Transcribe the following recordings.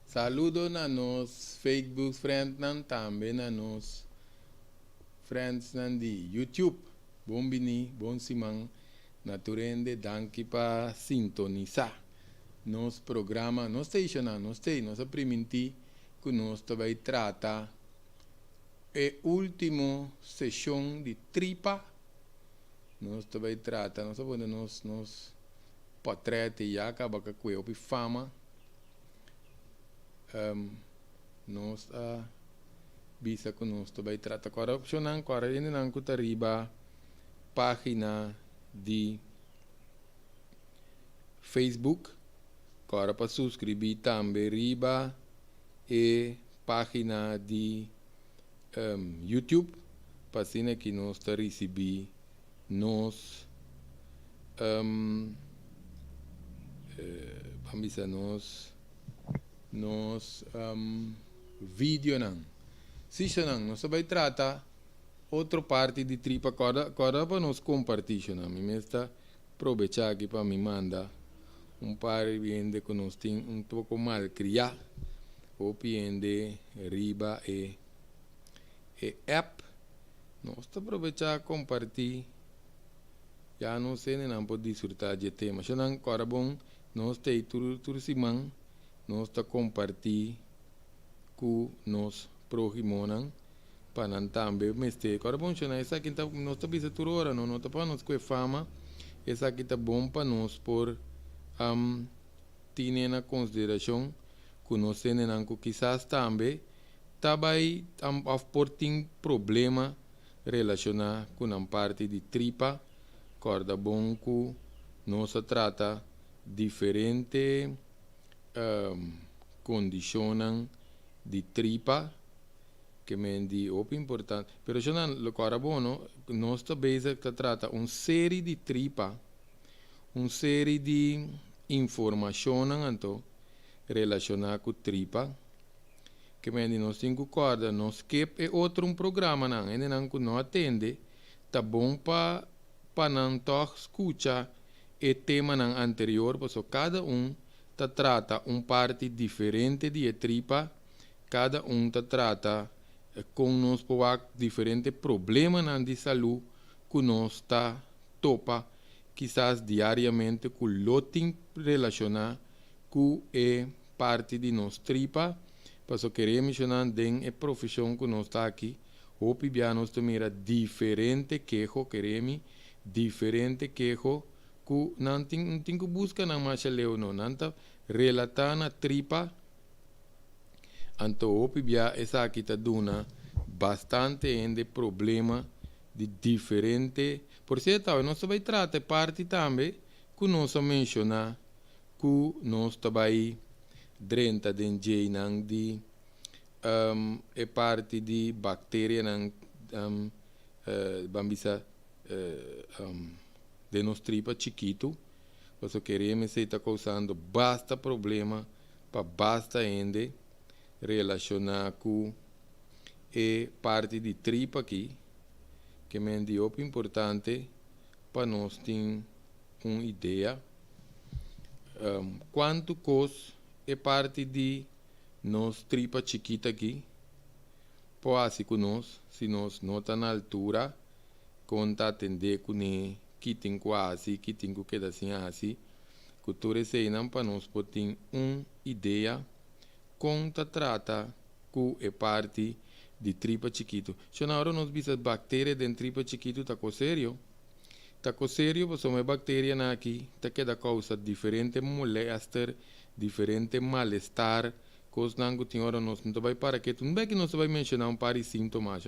Saludo na nos Facebook friends nan também na nos friends nan di YouTube. Bom bini, bom simang. Naturende, danke pa sintonizar. Nos programa, nos station, nos priminti, que nos vai tratar e último sessão de tripa. Nos vai tratar, nós vamos nos portrait e acaba com o fama. Nos bisa que nos vai tratar corrupção, agora ainda não que arriba página de Facebook, agora para subscrever também riba e página de YouTube, para assim que nós receber nos nos vídeo não. Se não, nós vai tratar outra parte de tripa agora para nós compartilhar. Me está aproveitar aqui para me mandar par de que nós tem pouco mal criar ou de riba e app. Nós aproveitar compartilhar. Já não sei nem não pode desfrutar de tema. Se não, agora bom, nós tem tudo simão, nós compartilhar com nós próximos para não também mester. Agora bom, se não, essa aqui tá nós tá bisa tudo hora, não tá para nós com fama, essa aqui tá bom para nós por ter na consideração que nós temos que quizás também também por ter problema relacionado com a parte de tripa. Corda bom que nós trata diferente condições de tripa que me di op importante. Pero se não corda bom, nós também trata série de tripa, série de informações então relacionada com tripa que me di nós temos corda, nós que é outro programa não, ainda não atende, tá bom para não escutar o tema anterior, porque cada trata parte diferente de tripa, cada trata com nos diferentes problemas de saúde que nós topa, quizás diariamente, com loting relacionado com a parte de nos tripa, porque queremos mencionar a profissão que nós está aqui, ou nós temos diferente queijo, queremos diferente queijo que não tem que buscar na marcha leu não tá relatar na tripa então opibia essa aqui tá dando bastante de problema de diferente por certo nós vai tratar parte também que nós menciona que nós vai drenta de nang de é parte de bactéria nang bambisa de nos tripa chiquito, porque queremos se está causando basta problema para basta ende relacionar com a parte de tripa aqui, que me dio importante para nós ter uma ideia quanto custa a parte de nos tripa chiquita aqui, pode que nós, se nós não está na altura conta atender com que tem quase que tem que dar assim que tu receiam para nós poder uma ideia conta trata com a parte de tripa chiquito se na hora nós visa bactéria dentro tripa chiquito tá com sério porque uma bactéria na aqui tá que da causa diferente molestar diferente malestar coisa não tem hora nós não vai para que não é que nós vai mencionar par de sintomas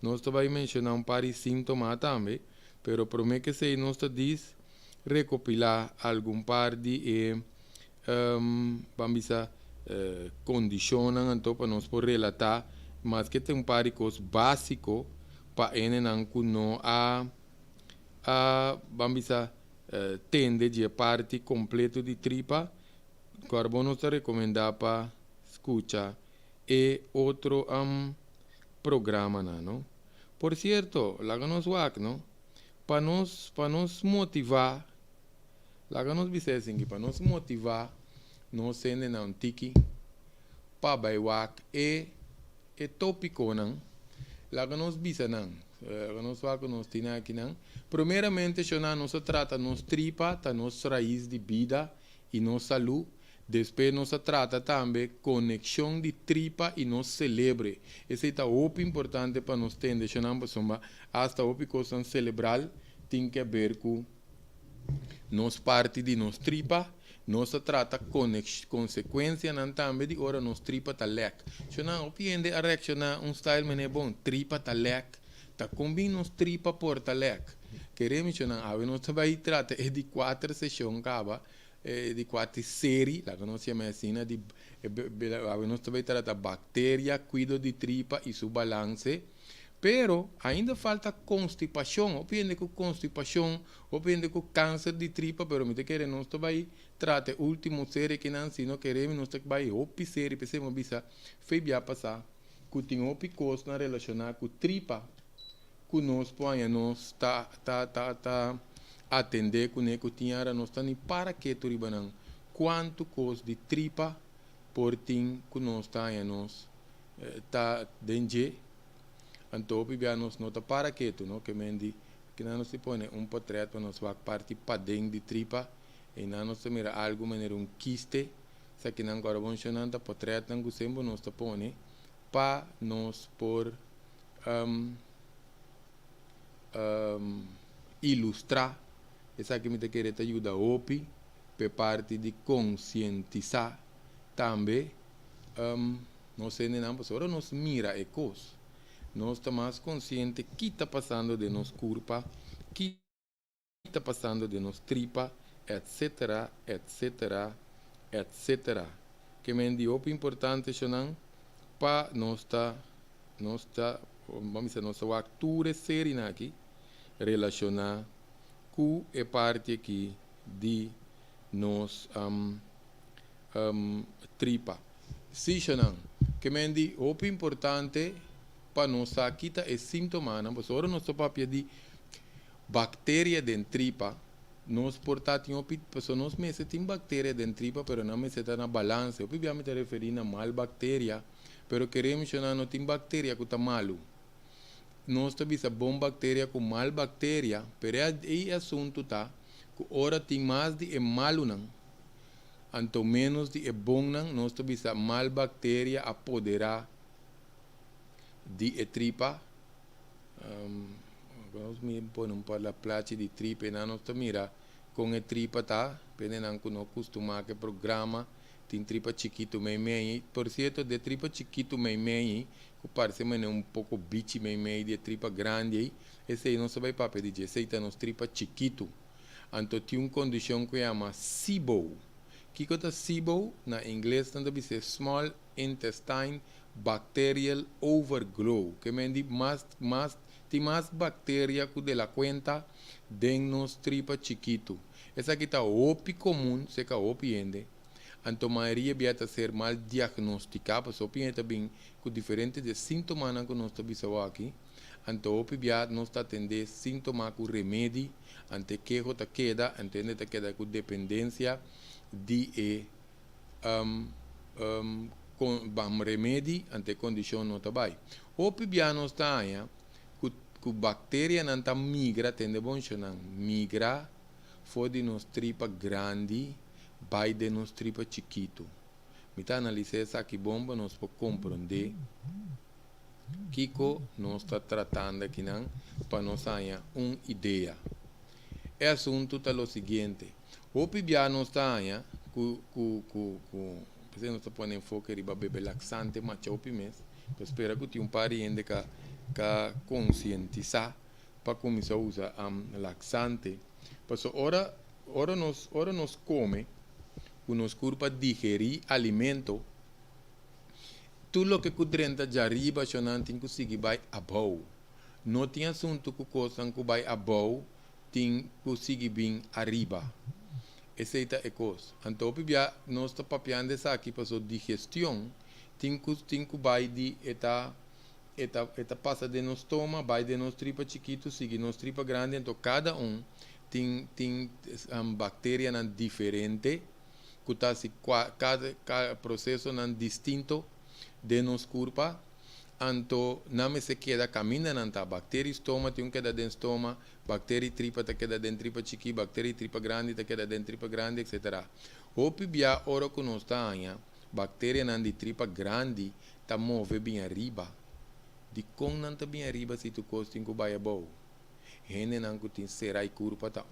nós vai mencionar par de sintomas também pero prometo que se nós diz recopilar algum par de vamos condições então para nós por relatar mas que tem par de coisas básico para não vamos tende de parte completa de tripa carbono está recomendado para escuchar e outro programa não por certo lá nos WAC não para nos motivar lá nos dizem que para nos motivar nós sendo não tiki pa bai wak e tópico nan la que nos bisa nan nos wak nos tina aqui nan primeiramente chona nos trata nos tripa ta nos raiz de vida e nos saúde. Depois nos trata também conexão de tripa e nos celebre. Esse é o importante para nós entender. Hasta o coisa celebral tem que ver com nos parte de nos tripa. Nos trata consequência também de hora nos tripa tá lek. Chona opiende a reacciona style mene bom tripa tá lek. Tá combina nos tripa por tá lek. Queremos chona a nós vai trata é de 4 sessões caba. Di 4 séries, la que nós chamamos assim, nós também trata bactéria, cuido de tripa e seu balance, pero ainda falta constipação, opende com constipação, opende com câncer de tripa, pero me te quer nós também trata último série que não se não queremos nós também opi série, pensamos bisa feibia passar, que tem opi coisa na relacionar com tripa, que nós põe nós tá atender com o tinha nós tá nem para que tu ribanan quanto custa de tripa por tim que nós tá nós tá denge então bia nós não tá para que tu não que mendi que nós se põe portrait para nós vai parte para dentro de tripa e nós mira algo maneira quiste sa que não agora funcionando portrait não que sempre nós tá põe para nós por ilustrar. Essa que me te quer te ajuda opi, per parte de conscientizar também. Nós não agora nós mira e coisa. Nós estamos mais consciente que está passando de nos corpo, que está passando de nos tripa, etc, etc, etc. Que me di opi importante chonan para nós vamos dizer nossa atura serina aqui relacionar com a parte aqui de nos tripa. Se chonan que me di opi importante para nós aqui é sintoma, mas agora nós papia de bactéria dentro tripa. Nós portátil opi, pessoa nós meses tem bactéria dentro tripa, pero não me está na balança. Opi me te referir a mal bactéria, pero queremos chonar não tem bactéria que está malo. Nós temos a bom bactéria com mal bactéria, pero é assunto tá que ora tem mais de malo não. Então menos de bom não, nós temos a mal bactéria apoderar de tripa. Nós me põe para a placa de tripa e nós mira com a tripa tá, pendendo que nós costumamos que programa tem tripa chiquito meio, por certo de tripa chiquito meio, que parece um pouco bicho meio de tripa grande, esse aí não se vai para pedir, esse aí tá nos tripa chiquito. Então tem uma condição que chama SIBO. Que é SIBO? Na inglês também diz Small Intestine Bacterial Overgrowth, que me diz tem mais bactéria que de la cuenta dentro nos tripa chiquito. Essa aqui está opi comum, se que opi ende. Então, a maioria vai ser mal diagnosticada, porque opi ende bem com diferentes de sintomas que nós estamos aqui. Então, opi vai nos atender sintomas com remédio, ante que queda, entende que queda com dependência de com remédio, ante condição não está bem. Opi vai nos está que bactéria não está migra, tende bom chamar migra, for de nos tripa grande, vai de nos tripa chiquito. Me está analisando essa aqui bomba, nós podemos compreender que nós está tratando aqui não, para nós ter uma ideia. O assunto está o seguinte, o pibia nós está nós está pondo enfoque riba bebê laxante, mas o mês, espera que tenha pariente que conscientizar para começar a usar laxante. Porque ora nos come, o nosso corpo digerir alimento, tudo o que dentro de arriba, não tem que conseguir vai abaixo. Não tem assunto que coisa que vai abaixo, tem que conseguir vir arriba. Essa é a coisa. Então, nós estamos papiando isso aqui para a digestão, tem que vai de eta passa de nos estômago, vai de nos tripa chiquito, sigue nos tripa grande, então cada tem bactéria diferente, Kutasi cada processo nan distinto de nos corpo, anto name se queda camina nanta bactéria estoma tem queda dentro estoma, bactéria tripa te queda dentro tripa chiqui, bactéria tripa grande te queda dentro tripa grande, etc. Opi bia ora que nós tá anha, bactéria nan de tripa grande tá move bem arriba. De com nanta bem arriba se tu costa com baia bom. Hene nan que tem serai curpa tá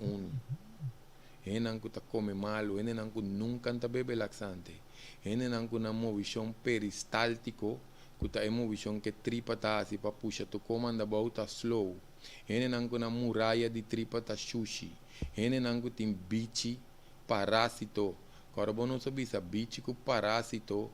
Hene nan que tá come malo, hene nan que nunca tá bebe laxante. Hene nan que na movição peristáltico kuta emovision que tripa tá assim para puxa tu comanda bauta slow. Hene nangu na muralha de tripa tá sushi. Hene nangu tem bichi parásito. Corbono sabe essa bichi com parásito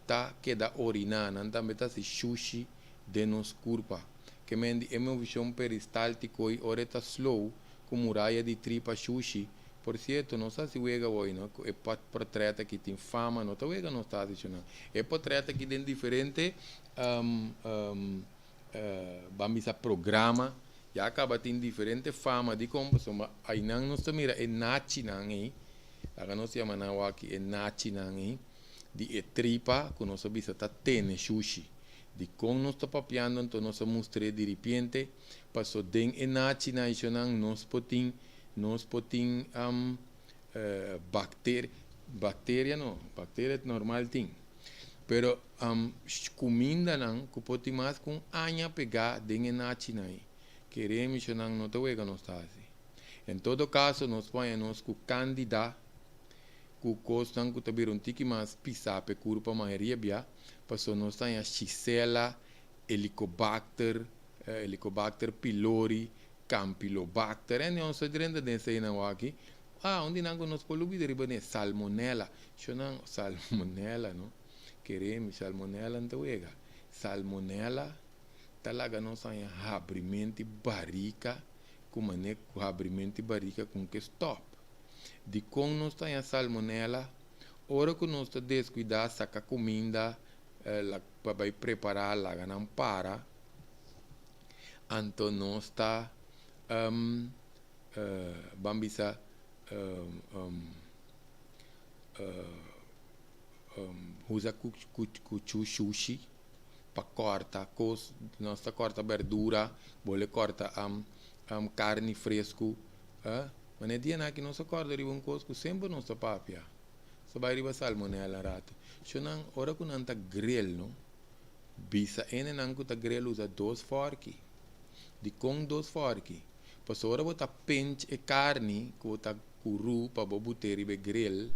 tá que da orinar, não também tá se sushi de nos curpa. Que mendi emovision peristáltico e ora tá slow com muralha de tripa sushi. Por certo, não sei se o ega hoje, não é portrait que tem fama, não o ega não está dizendo. É portrait que tem diferente, vamos a programa, já acaba tem diferente fama de como, aí não nos mira é nachi não aí, agora nós chama não aqui é nachi não aí, de tripa, que nós sabemos tá tene sushi, de como nós está papiando, então nós mostrei de repente, passou den é nachi não isso não nós podemos nós podemos bactéria é normal tem, pero comida não que pode mais com anha pegar dentro na china queremos não te vega não está assim. Em todo caso nós ponhamos com candida com costa que também um tique mais pisar pe curva maioria bia, passou nós tem a Xylella, Helicobacter pylori, Campylobacter, e não se dirende desse aí não aqui. Onde não nós podemos derivar de salmonella, não salmonella, não? Queremos salmonella não é salmonella, talaga nós tem abrimento barriga, como é que abrimento barriga com que stop. De como nós tem a salmonella, hora que nós está descuidar saca comida, para preparar lá não para, então nós está bambisa usa cuchu sushi para cortar cos nós corta verdura bole corta carne fresco mas é dia na que nós corta riba um cosco sempre nós papia só vai riba salmonella rato chonan ora que não tá grill não bisa ene não que tá grill usa 2 forki de com 2 forki passou ora botar pente e carne que botar curu para botar e grill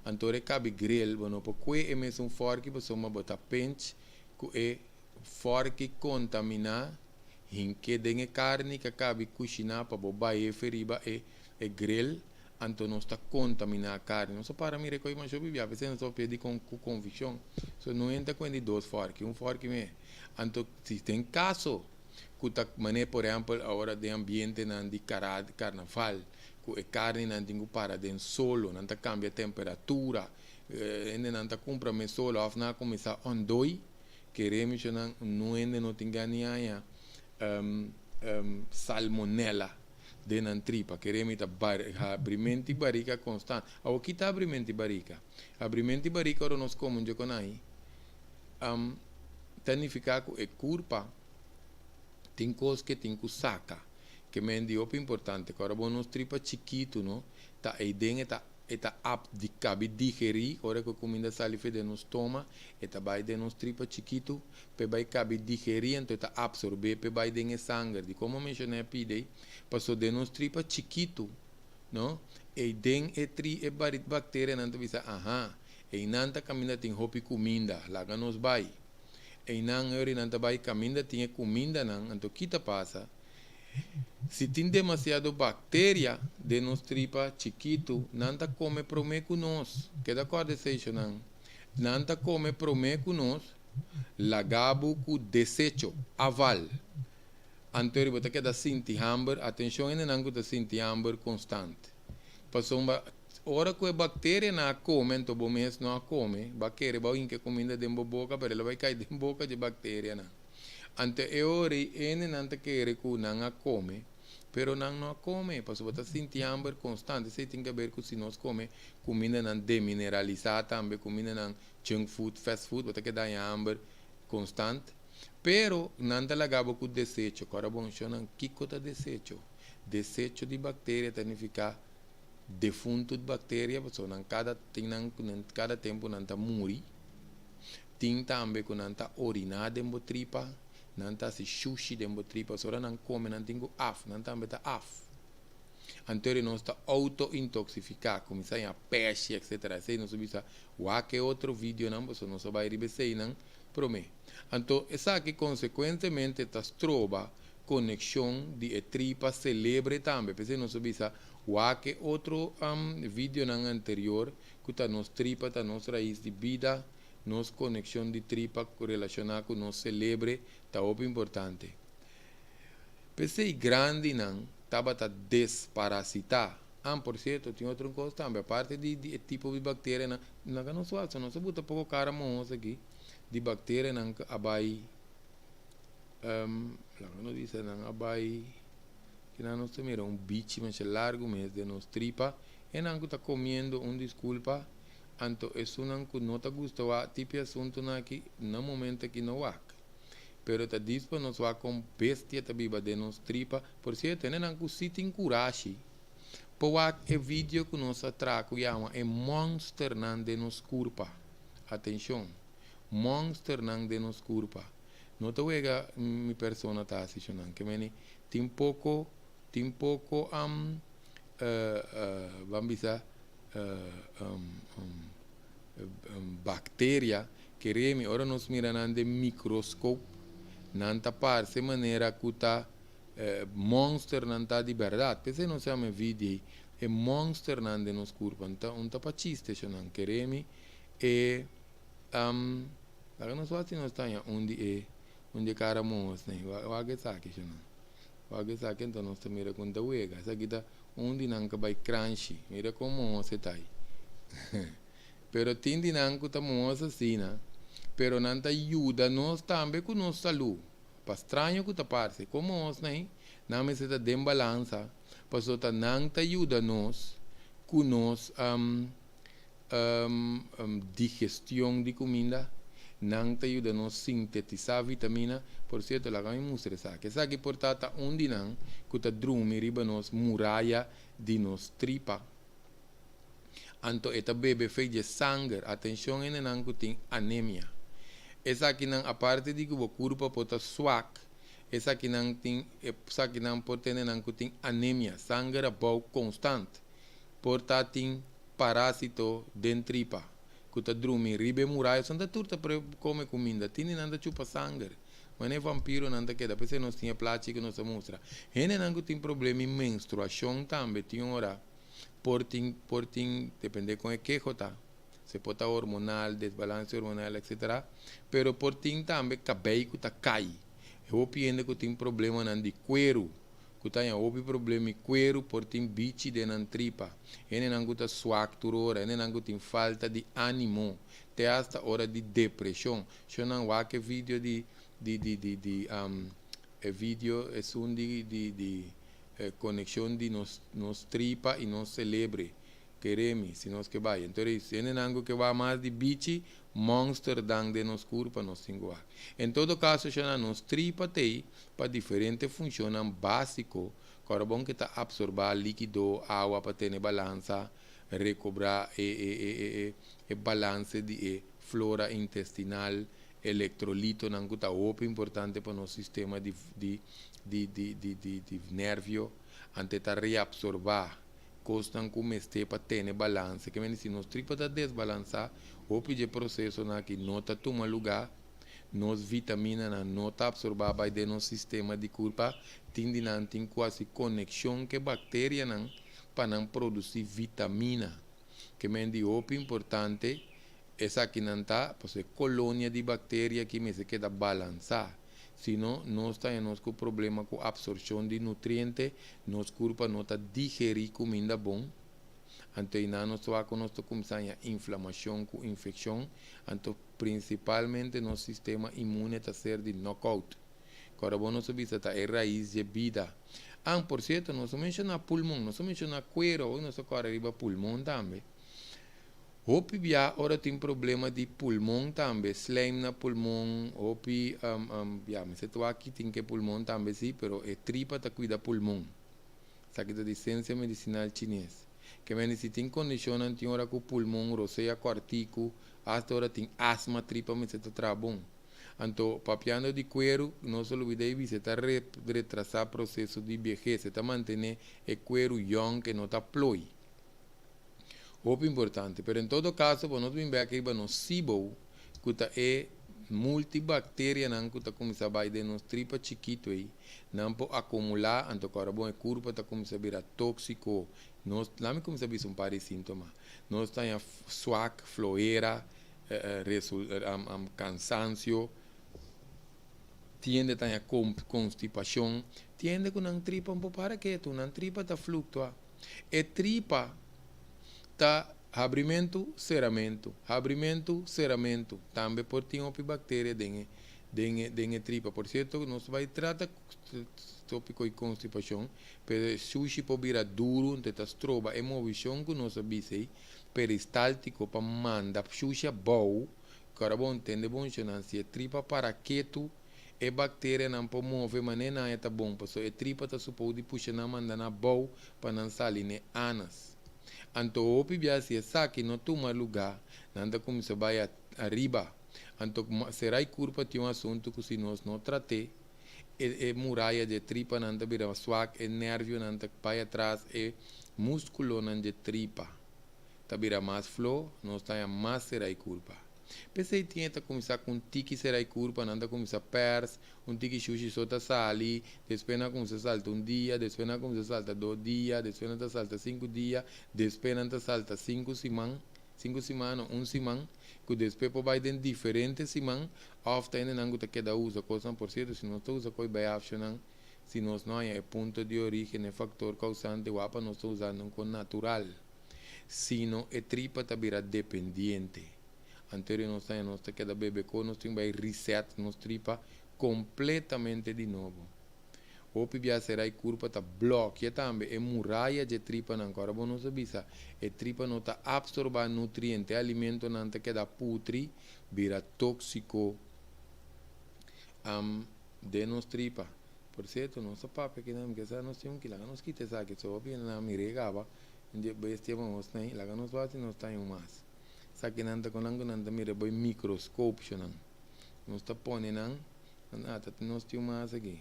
antore cabe grill bueno para que é mesmo fork passou uma botar pente que é fork contaminar hinque dengue carne que cabe cozinhar para botar e feriba e grill então não está contaminar a carne não só para mim recolher mas eu vivia a vezes não só pedir com convicção só não entra com 2 fork fork me então se tem caso kutak mane por exemplo a hora de ambiente nan de carnaval que a carne não tem para dentro solo não tá cambia a temperatura ainda não tá compra me solo af na começar ondoi queremos não ainda não tem ganhar salmonella de nan tripa queremos abrimento barriga constante ao que tá abrimento barriga ora nós comemos de conai tanificar com é curpa tem coisas que tem que saca que me é importante agora nos tripa chiquito não tá aí dentro tá apto de cabe digerir hora que a comida sai de nos toma tá vai de nos tripa chiquito pe vai cabe digerir então tá absorver pe vai dentro sangue de como mencionei pide passou de nos tripa chiquito não e dentro e bactéria não visa e não tá caminha tem hopi comida lá que nos vai e não vai caminha tinha comida não então que tá passa se tem demasiado bactéria de nos tripa chiquito não tá come prome com nós que da acordo seja não tá come prome com nós lagabo com desecho aval anterior bota que da sinti hamburger atenção ainda não tá sinti hamburger constante passou uma hora que a bactéria não come então bom mês não come bactéria vai em que comida dentro boca para ela vai cair dentro boca de bactéria não ante eori ene não tá querer que não come pero não come, para você sentir hambre constante, você tem que ver que se nós come comida não demineralizada também, comida não junk food, fast food, você que dá hambre constante, pero não te lagava com desecho, agora bom, eu não kiko ta desecho de bactéria significa defunto de bactéria, porque não cada tempo não tá muri, tem também que não tá orinar dentro da tripa, não tá se sushi dentro da tripa, só não come, não tem af, não também tá af. Então não está auto-intoxicar, começar a peixe, etc. Se não subir que outro vídeo não, você não vai receber não, promete. Então essa aqui consequentemente está trova conexão de tripa celebre também, porque não subir que outro vídeo não anterior que está nos tripa, está nos raiz de vida, nos conexão de tripa relacionada com nos celebre, está muito importante. Porque grande não estava a desparasitar. Por certo, tinha outra coisa também, a parte de tipo de bactéria, não se bota pouco cara moça aqui, de bactéria, não abai, não diz, não abai, que não se mira, bicho, mas é largo mesmo, de nos tripa, e não está comendo, desculpa, então, isso não está gostando, tipo de assunto aqui, no momento que não há. Pero ta dispa nos va com bestia ta biba de nos tripa, por cierto, não cusita em coragem. Poak é vídeo que nos atraco chama é monster nan de nos curpa. Atenção, monster nan de nos curpa. Não te wega mi persona ta assistindo, que meni tem pouco vamos dizer bactéria que remi ora nos mira nan de microscópio. Não está parece maneira que está monster não está de verdade. Porque não se chama vídeo, é monster não de nos corpo. Então, está para chiste, não queremos. E, agora não só assim nós estamos onde cara moço, né? O águia saque, não. O águia saque, então nós estamos mira com a uega. Essa aqui está onde não vai crunchy. Mira como moço está aí. Pero tem de não que está moço assim, né? Pero não te ajuda nós também com nossa saúde. Para estranho que te parece, como nós, né? Não me está de balança, para não te ajuda nós com nossa digestão de comida, não te ajuda nós sintetizar vitamina, por certo, lá vamos mostrar isso aqui. Isso aqui, portanto, onde não, que te drume riba nós muralha de nos tripa. Então, esta bebê fez de sangue, atenção, ele não tem anemia. Essa aqui não, a parte de que o corpo pode swak, essa aqui não pode ter não tem anemia, sangue é bom constante, portanto tem parásito dentro tripa, que está dormindo, ribe muralha, são da turta para comer comida, tem nada chupa sangue, mas é vampiro nada queda, porque nós tinha plástico que nos mostra, ele não tem problema em menstruação também, tem hora, por depende com o que está. Se pode estar hormonal, desbalance hormonal, etc. Pero por ti também cabelo que está cai. Eu penso que tem problema de cuero, que tem problema de cuero por ti bicho de na tripa. Ele não está suacturora, ele não tem falta de ânimo, até hasta hora de depressão. Eu não há que vídeo vídeo é um de conexão de nos tripa e nos celebre. Queremos, se nós que vai. Então, se é algo que vai mais de bicho, monster dan de nos corpo, nos singular. Em todo caso, já nos tripa tem para diferentes funções básicas. Agora, bom que está absorver líquido, água para ter balança, recobrar balance de flora intestinal, electrolito, não que está muito importante para o nosso sistema de nervio, ante está reabsorver. Costam como este para ter balança, que se nos tripa está desbalançar, o processo que não está tomando lugar, nos vitaminas não está absorvida by de nosso sistema de corpo, tem quase conexão que bactéria não para não produzir vitamina, que é o importante, essa aqui não está, porque colônia de bactéria que me se queda balançar. Senão, nós temos com problema com absorção de nutrientes, nosso corpo não está digerir comida bom. Então, nós vamos começar a inflamação com infecção. Então, principalmente, nosso sistema imune está ser de knockout. carbono se bisa ta é raiz de vida. Por certo, nós menciona pulmão, nós menciona cuero, ou nós corre riba pulmão também. Hopi bia ora tem problema de pulmão também, slime na pulmão, hopi me seto aqui tem que pulmão também sim, pero é tripa ta cuida pulmão. Sabe da ciência medicinal chinês. Que men se tem condição tem ora com pulmão, roseia cortico, hasta ora tem asma tripa me seto trabom. Então, papiando de cuero, não se olvide de está retrasar o processo de vejez, está manter o cuero young que não está ploi. Muito importante, pero em todo caso, nós vamos ver aqui no SIBO, que é multibactéria, que está começando a de nos tripa chiquito aí, não pode acumular, então carbono é curva, está começando a virar tóxico, nós lá me começa a ver um par de sintomas, nós temos suac, floeira, cansancio, tiende a ter constipação, tiende com uma tripa um pouco para quieto, uma tripa está fluctua, e tripa tá abrimento, cerramento, também por ter uma bactéria dentro tripa. Por certo, nós vai tratar tópico de constipação, pero sushi pode virar duro, então trova emoção que nós abisei peristáltico para mandar sushi bom, carbono tende bom se a tripa para quieto, e bactéria não pode mover, mas nem é tá bom, porque a tripa tá suposto puxar na manda na bom para não sair nem anas. Então, o pibia se saque não toma lugar, nada como se vai arriba. Então, será que culpa de um assunto que se nós não tratei, é muralha de tripa nanda vira suac, é nervio nanda vai atrás, é músculo nanda tripa. Tá vira mais flow, nós tá mais será que culpa. Pensei que tinha que começar com tiki será curva, nada começar pers, tiki sushi só tá sali, depois não começa salta dia, depois não começa salta 2 dias, depois não salta 5 dias, depois não salta 5 semanas, 1 semana, que depois pode ir em diferentes semanas, ofta ainda não tá queda usa coisa por certo, se não tá usa coi vai opcional, se nós não é ponto de origem, é fator causante, o apa nós tá usando com natural, sino é tripa tá vira dependente. Anterior nós queda bebê com nós tem vai reset nos tripa completamente de novo. O pibia será curva tá bloqueia também é muralha de tripa não agora bom nós avisa e tripa não tá absorber nutriente alimento não tá queda putri vira tóxico de nos tripa. Por certo nossa papa que não que nós temos que lá nós quita essa que só bem na miregava de bestia vamos nem lá nós vai nós tá em mais. Sabe nanda com nanda mira boi microscópio não nós tá põe não nada nós temos mais aqui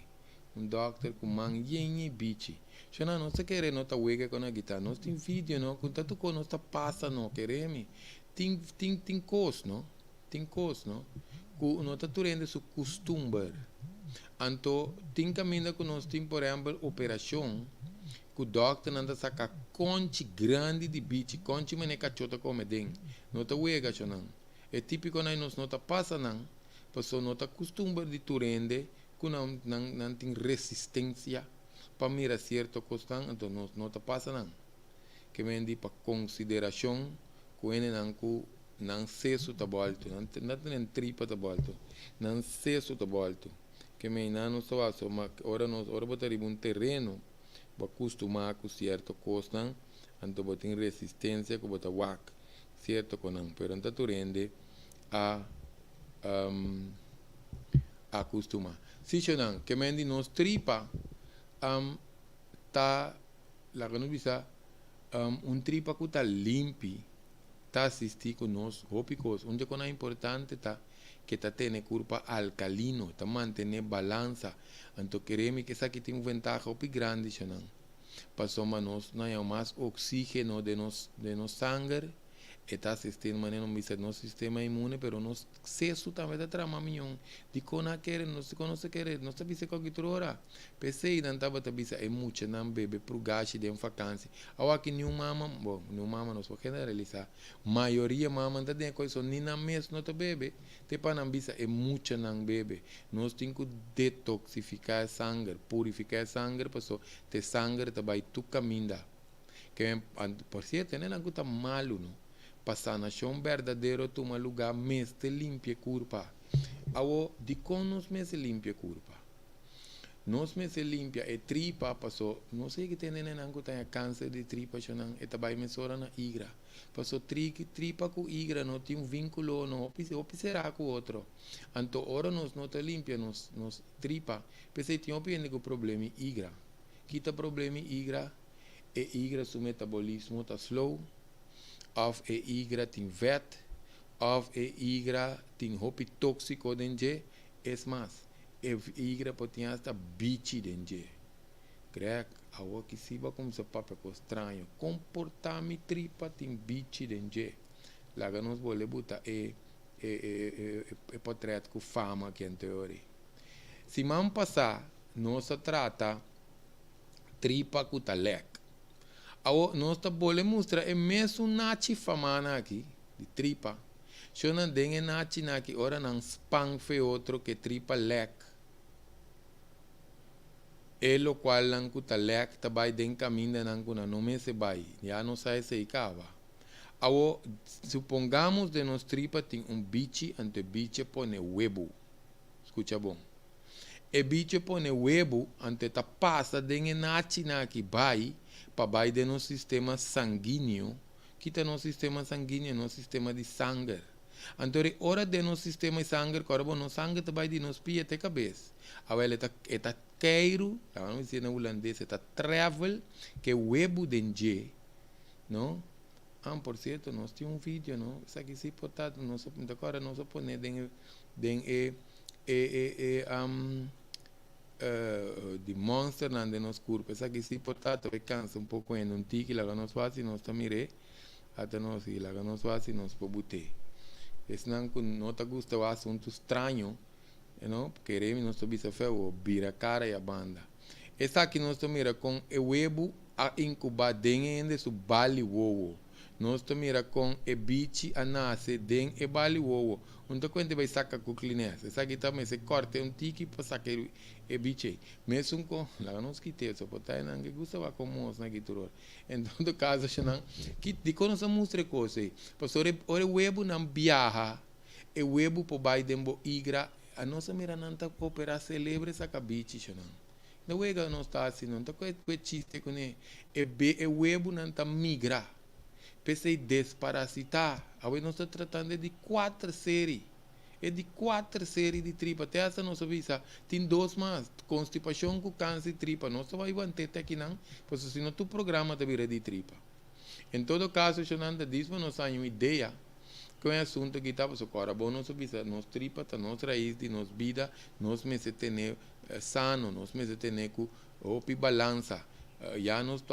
doctor com manguinha e bichi já não nós quer não tá wega com a guitarra nós tem vídeo não com tanto com nós tá passa não queremos tem coisa não com nós tá turendo su costume então tem caminho com nós tem por exemplo operação que o doctor anda saca conche grande de bicho, conche mene cachota come den, não tá uega não. É típico nós não tá passa não, pessoa não tá costuma de turende, que não tem resistência para mirar certo costão, então não tá passa não. Que vem para consideração, que ele não cesso tá volto, não tem tripa tá volto, não cesso tá volto. Que vem não só ora botar um terreno para acostumar com certo coisa, então você tem resistência que você wak certo com não, pero então tu rende a acostumar. Se não, que mendi nos tripa, tá lá que não bisa tripa que tá limpi, tá assistir com nós, hópicos, onde é importante tá que tá tendo curva alcalino, tá manter balança. Então queremos que essa aqui tem vantagem muito grande, não? Passamos nós não é mais oxígeno de nos sangue, está sistema não bisa nosso sistema imune, pero nos cesso também da trama minhão. De quando quer, nós quer, nós tá bisa com que hora. Pensei não tava tá bisa é muito não bebe pro gasto de vacância. Ao aqui nenhum mama nós vamos generalizar. Maioria mama tá tem coisa nem na mês não tá bebe. Te para não bisa é muito não bebe. Nós tem que detoxificar sangue, purificar sangue, pessoa te sangue tá vai tu caminho. Que por certo não é algo tá malo não. Para nação verdadeiro toma lugar mês de limpia curva. Ao de conos mês de limpia curva. Nós me se limpia e tripa passou, não sei que tem nenhum tem câncer de tripa, chonan, e também me sora na igra. Passou tripa com igra, não tem um vínculo, não será com outro. Então, ora nós não te limpia, nos tripa, pensei tinha um problema igra. Quita problema igra, e igra seu metabolismo está slow, of e igra tem vet, of e igra tem hopi tóxico dentro, es mais. E igra pode estar bichi dentro. Greg, a o que se vai como se papo é estranho. Comportar-me tripa tem bichi dentro. Lá que nós vamos botar portreto com fama aqui em teoria. Se man passar, nós trata tripa com talek. Nós vamos mostrar é mesmo nachi famana aqui, de tripa. Se não tem nachi aqui, ora não spang fe outro que tripa lek. E lo qual não cuta lek tabai den caminho não me se vai, já não sai se icava. Supongamos de nos tripa tem bicho, ante bicho pone huevo. Escucha bom. E bicho pone huevo, ante ta passa den nachi aqui vai, para vai de nos sistema sanguíneo, que tá no sistema sanguíneo, no sistema de sangue. Então, ora de no sistema de sangue, corbo no sangue tabai de nos pia te cabeça. Agora está queiro, vamos dizer na holandês, está travel, que huevo dentro, não? Por certo, nós temos vídeo, não? Isso aqui se portado, nós agora nós põe de monster na de nos corpo. Isso aqui se portado, cansa um pouco em um tique, lá nós fazemos, nós também até nós e lá nós fazemos, nós podemos. Esse não te gusta o assunto estranho, não? Queremos nós também se feo, vira cara e a banda. Essa aqui nós mira com o huevo a incubar dentro de su bali wowo. Nós mira com o bicho a nascer dentro de bali wowo. Então quando vai sacar com clinés, essa aqui também se corta um tique para sacar o bicho. Mesmo com, lá nós quitamos, só para estar não que gusta va como nós na guitarra. Em todo caso, que de quando nós mostra coisa, porque o huevo não viaja, o huevo por baixo dentro igra. A nossa mira não está operar celebre essa cabeça, não. Não é não está assim, não está com chiste com ele. O huevo não está migra. Pensei desparasitar. Agora nós estamos tratando de 4 séries. É de 4 séries de tripa. Até essa nossa visa tem 2 mais. Constipação com câncer de tripa. Nós vamos manter até aqui não. Porque senão tu programa te vira de tripa. Em todo caso, Xananda diz, nós temos uma ideia. Com o assunto que estava agora, bom, nós sabemos, nós tripa, nós raiz de nós vida, nós me se ter sano, nós me se ter com opi balança, já nós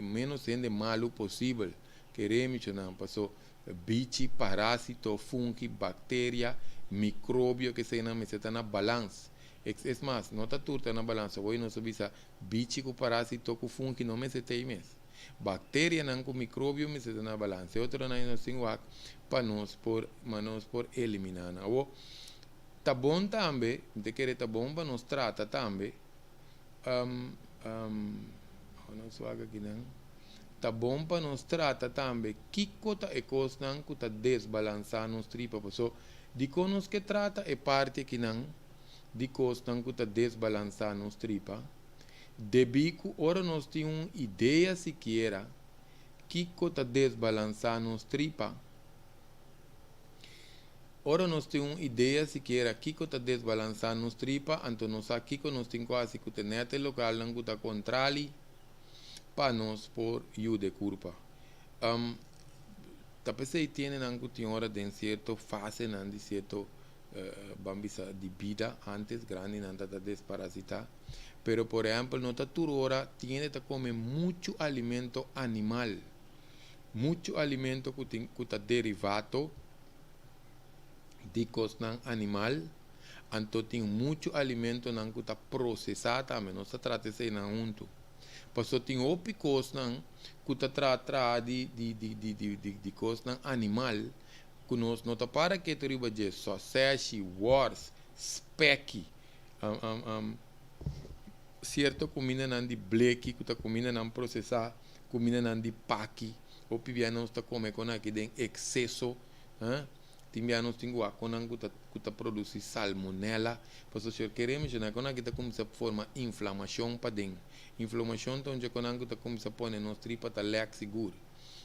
menos sendo malo possível, queremos não passou bicho, parásito, fungo, bactéria, micróbio que se não me se na balança. É mais, não está tudo na balança, hoje nós sabemos bicho com parásito, com fungo, não me se tem mesmo. Bactéria não com micróbio me se na balança, outro não nós temos para nós por eliminar. Tá bom também, de querer tá bom para nós trata também. Nós vaga aqui não. Tá bom para nós trata também. Que cota é coisa não que tá desbalançar nos tripa, so de conos que trata é parte que não, de coisa não que tá desbalançar nos tripa. De bico, ora nós temos uma ideia sequer que cota desbalançar nos tripa. Ora nós temos uma ideia sequer que está desbalançando nos tripa, então nós aqui nós temos quase que o net local não está controle para nós por de curva. Talvez se tem não que tem hora de certa fase não de certo bambisa de vida antes grande não está desparasitar, pero por exemplo nota toda hora tiene que comer muito alimento animal, muito alimento que está derivado de coisa animal, então tem muito alimento que está processado também, não se trata de não junto. Porque tem outras coisas que está tratado de coisa animal, que nós não está para que triba de sausage, wars, speck, certa comida não de bleque, que está comida não processada, comida não de paqui, ou pivia não está comendo com aqui de excesso, Timbia nós tinha a conan que produzir salmonella, porque se queremos já conan que começa a formar inflamação para dentro. Inflamação então já conan que começa a pôr nos tripa tá leque seguro.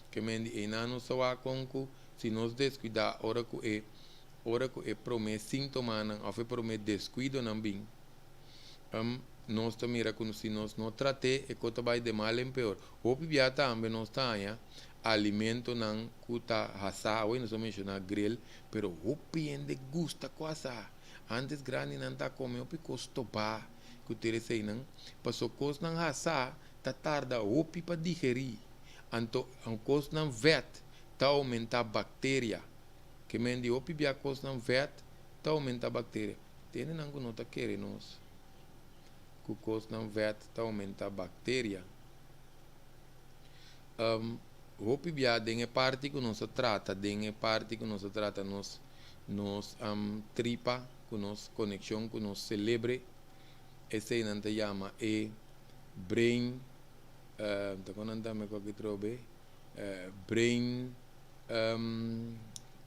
Que mendi e não só a conco se nós descuidar ora que promete sintoma não, ou promete descuido não bem. Nós também mira como se nós não trate e que vai de mal em pior. O pibia também nós tá alimento não cuta hasa, hoje nós mencionar grill, pero o piende gusta quase. Antes grande não tá come o picosto pa, que tere sei não, passou cos não hasa, tá tarda o para digerir. Anto an cos não vet, tá aumenta bactéria. Que mendi o pibia cos não vet, tá aumenta bactéria. Tem não que não tá querendo nós. Que cos não vet, tá aumenta bactéria. O pibia dengue parte que nós trata, dengue parte que nós trata nos tripa, que nós conexão, que nós celebre, esse não te chama brain, tá quando me que trobe, brain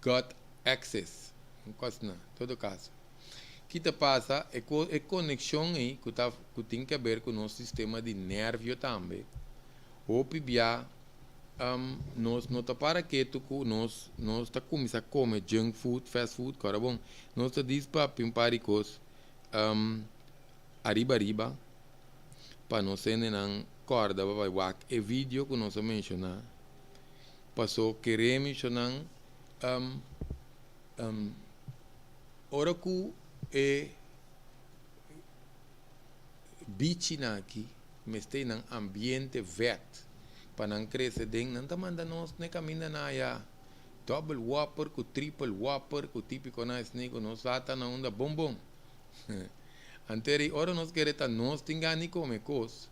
gut access, não, todo caso. Que te passa é conexão aí que tem que ver com o nosso sistema de nervio também. O pibia nós não tá para que tu nós tá começar a comer junk food, fast food, cara bom. Nós tá diz para pimparicos arriba para nós serem não corda vai wak e vídeo que nós mencionar. Passou querer mencionar ora que é bichi na aqui, mas tem um ambiente verde. Para não crescer dentro, não está mandando nós nem caminhar na área. Double whopper, com triple whopper, com típico na snake, nós lá está na onda bom. Anterior, nós queremos nós tingani come coisa.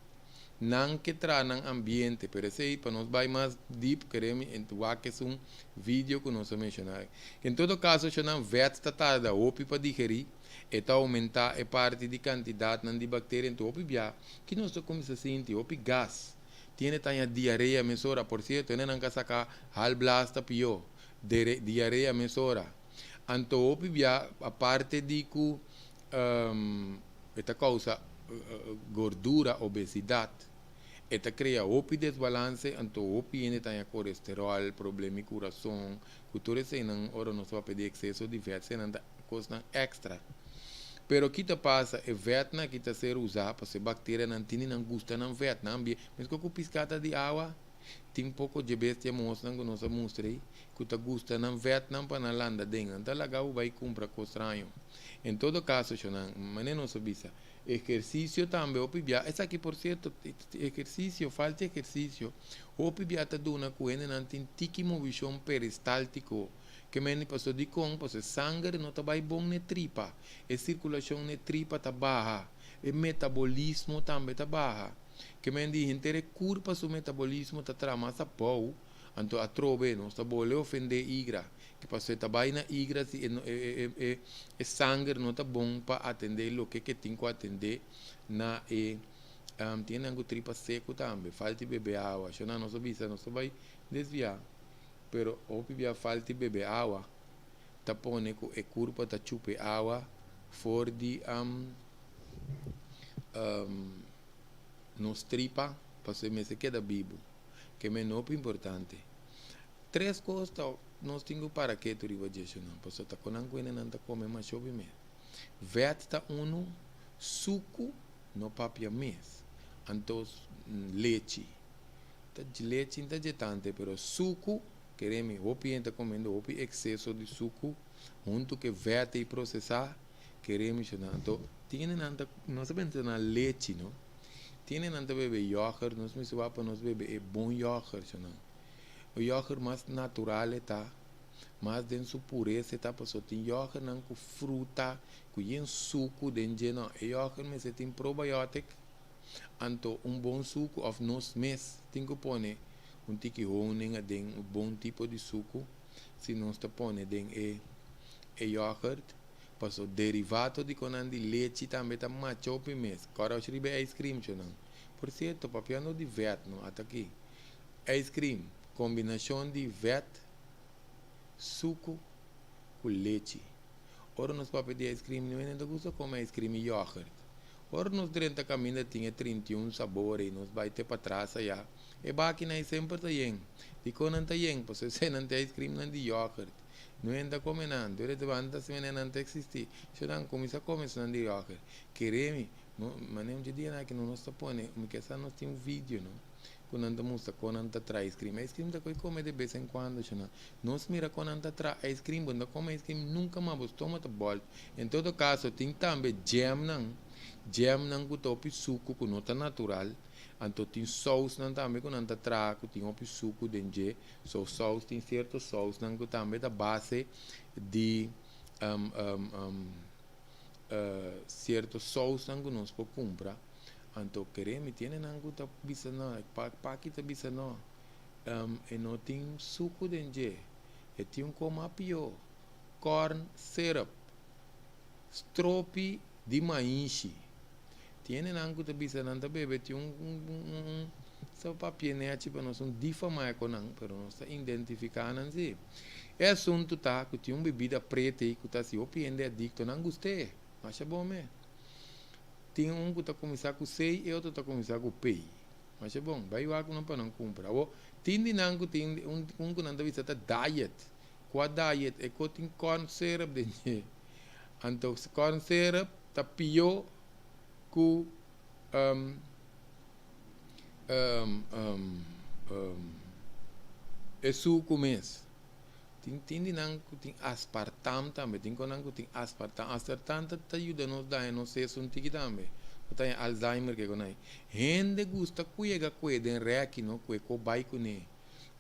Não que traz no ambiente, pero esse para nós vai mais deep, queremos entrar que é vídeo que nós mencionar. Em todo caso, se não vete está tarda, opi para digerir, e aumentar a parte de quantidade de bactérias em topi bia, que nós começamos a sentir, opi gás. Tiene tanya diarrea mesora, por cierto, tiene que sacar hal blasta pio, diarrea mesora. Anto opi bia, a parte de que esta causa gordura, obesidade, esta crea opi desbalance, anto opi tiene tanya colesterol, problema de coração, cultura se não, ora não se vai pedir excesso de vet, se não coisa extra. Pero que te passa é vetna que está ser usado para se bactéria não tem não gosta não vet não ambiente mas com piscata de água tem pouco de bestia mostra que nós mostrei que te gosta não vet não para na landa dentro então legal vai comprar com estranho em todo caso não mas não sabia exercício também o pibia essa aqui por certo exercício falta exercício o pibia está dando coisa não tem tiki movição peristáltico que me passou de com, porque sangue não está bom na tripa, a circulação na tripa está baixa, o metabolismo também está baixa. Que me diz, inteira curva o metabolismo está tramando a pau, então a trove não está bom ofender igra, que passou está bem na igra, se o sangue não está bom para atender o que tem que atender na tem a tripa seco também, falta beber água, se não sabia, não vai desviar. Pero o pibia falta de beber água, tá pone com a curva tá chupe água for de nos tripa para se me se queda vivo, que é muito importante. Três coisas nós temos para que tu riva disso não, porque tá com coisa não tá come mais chove mesmo. Vet tá suco no papia mês, então leite, tá de leite não tá de tanto, pero suco queremos opi está comendo opi excesso de suco junto que vete e processar queremos então tiene não sabemos na leite não tiene nada bebe iogurt nós me suba para nós bebe é bom iogurt não o iogurt mais natural está mais denso pureza está para só tem iogurt não com fruta com suco dentro não iogurt mas tem probiótico então bom suco of nós mes tem que pôr tiki honing tem bom tipo de suco se não está pondo tem iogurt passo derivado de quando de leite também está macho mês agora eu escrevi ice cream não por certo papiano de vet não até aqui ice cream combinação de vet suco com leite. Ora nos papéis de ice cream, não ainda gosta comer ice cream e yogurt. Ora nos durante a caminho tinha 31 sabores e nos vai ter para trás já. E baki na sempre tá yen. Di ko não tá yen, pois se não tem ice cream não de yogurt. Não ainda come nada, durante a banda se não existe. Se não começa a comer não de yogurt. Queremos, mas não dia que não nos põe, porque essa nós tem vídeo, não? Quando anda mostra quando anda traz ice cream da coi come de vez em quando, não. Nós mira quando anda traz ice cream, quando come ice cream nunca mais toma de bol. Em todo caso, tem também jam não que topi suco que não tá natural. Então tem sauce não também que não tá trago, tem opi suco dentro. So sauce tem certo sauce não que também da base de certo sauce não que nós pode comprar. Então queremos tiene não que tá bisa não, pa que tá bisa não. E não tem suco dentro. E tem como pior, corn syrup, stropi de maíz. Tiene nangu te bisa nanta bebe ti sa papie ne aci pa nos un difamai con nang pero nos ta identificando anzi e assunto ta que ti bebida preta e que ta si opiende adicto nangu ste acha bom me tem que tá começar com sei e outro tá começar com pei acha bom vai lá com não para não comprar o tindi nangu tem que nanta bisa ta diet qua diet e co tem corn syrup de então corn syrup ta pio ku é suco mesmo. Tem nang tem aspartam também, tem nang tem aspartam. Aspartam tá ajuda nos dar não sei se um tiki também. Tem Alzheimer que conai. Gente gusta cuega den reaki no cue co bike ne.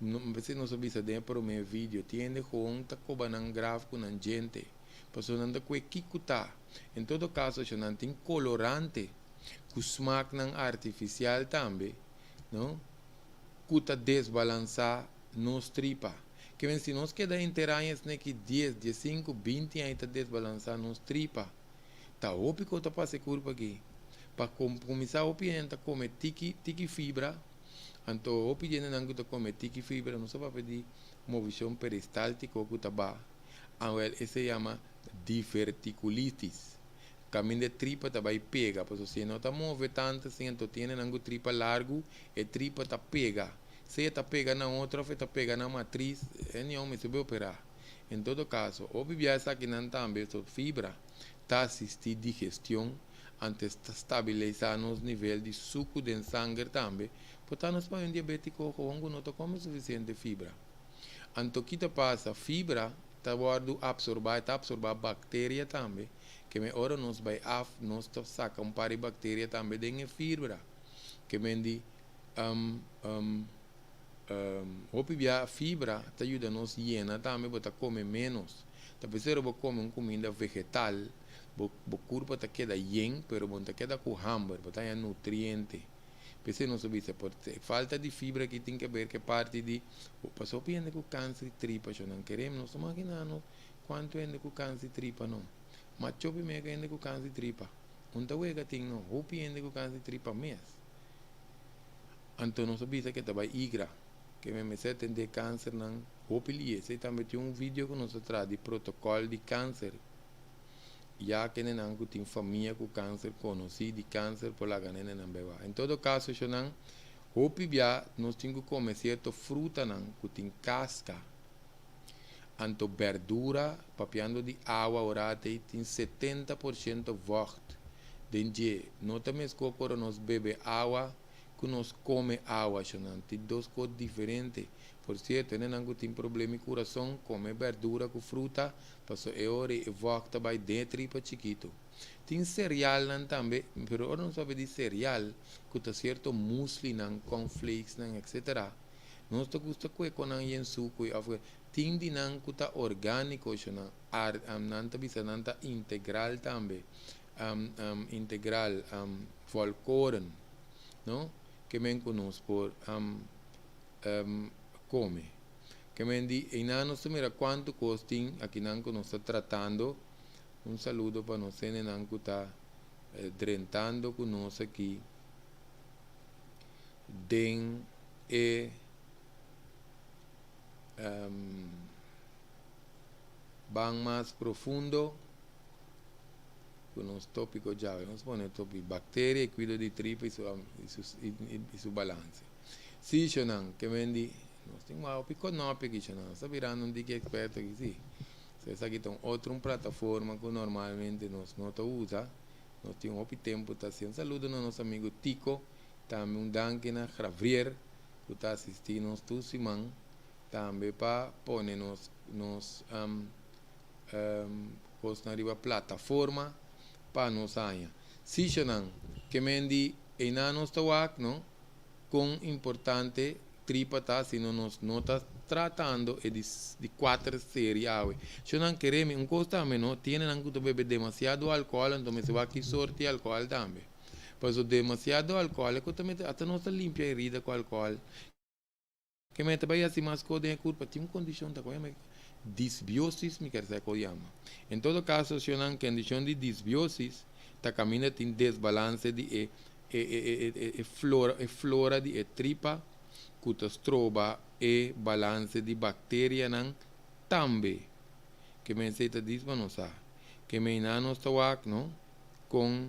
Não sei não sabe se tem para o meu vídeo. Tiende com tá cobanang gráfico nan gente. Passou nanda cue kikuta. Em todo caso, se não tem colorante, que smaak não artificial também, não? Cuta desbalançar nos tripa. Que se nós queda interanhas que 10, 15, 20 anos tá desbalançar nos tripa, tá ópico tá para curva aqui. Para começar a opinião comer tiki fibra, então opinião não que tá comer tiki fibra, não só para pedir movição peristáltica ou que tá ba. Esse se chama diverticulitis. Caminho de tripa também pega, porque se não está move tanto, assim, então tem um tripa largo e tripa está pega. Se está pega na outra, está pega na matriz, é não se vai operar. Em todo caso, o bibiasa aqui não também só fibra, está assistir digestão, antes de estabilizar nos níveis de suco de sangue também, porque nós para um diabético com não come suficiente fibra. Então, o que passa? Fibra está absorver bactéria também. Que me ora nos vai nos saca par de bactéria também de fibra. Que me di a fibra te ajuda nos llena também, bota come menos. Tá pensando vou comer comida vegetal, bo corpo te queda yen, pero bon te queda com hambre, bota é nutriente. Pensei não sabia se por falta de fibra que tem que ver que parte de passou piende com câncer de tripa, já não queremos, nós imaginando quanto é com câncer de tripa não. Mas chope mega ainda com câncer de tripa. Onde wega tem não, hopi ainda com câncer de tripa mesmo. Então não sabia que estava igra, que me setem de câncer não, hopi lie. Sei também tem vídeo que nós traz de protocolo de câncer. Já que não tem família com câncer, conheci de câncer por lá ganhando não beba. Em todo caso, eu não, hopi já nós temos que comer certa fruta não, que tem casca. Anto verdura, papiando de água, orate, tem 70% vocht. Dengue, não também quando nós bebe água, que nós come água, tem duas coisas diferentes. Por certo, não tem problema com coração, come verdura com fruta, passou hora e vocht vai dentro e para chiquito. Tem cereal também, mas eu não sabe de cereal, que está certo musli, cornflakes, etc. Nós gusta com a suco ting di nang kuta orgánico na nanta bisa nanta integral também integral folcoren no que men conos por come que men di inano se mira quanto costin aqui nanco nos está tratando saludo para nós nanco tá drentando conosco aqui den van más profundo con los tópicos ya. Vamos a poner tópico bacteria y cuidado de tripa y su balance. Sí, Shonan, que vendi, no tengo algo pico no pico Shonan, está virando un dique experto aquí sí. Essa aqui tem outra plataforma que normalmente nós não usa. Nós temos um tempo, está sendo saludo no nosso amigo Tico, também um danke na Javier, que está assistindo nós tu Simão, também para pôr nos na plataforma para nós aí. Se chanan que mendi em nós tawak, não, com importante tripa tá, se não está tratando de 4 séries. Se não queremos um costa menos, tienen que beber demasiado álcool, então se vai aqui sorte álcool também. Pois o demasiado álcool é que também até não se limpa a herida com álcool. Que me também assim mais coisa de culpa, tem uma condição da coisa disbiosis, me quer dizer que chama. Em todo caso, se não condição de disbiosis, tá caminha tem desbalance de flora de tripa, que trova e balance de bactéria nan também. Que me aceita disso, mas não sabe. Que me não está não com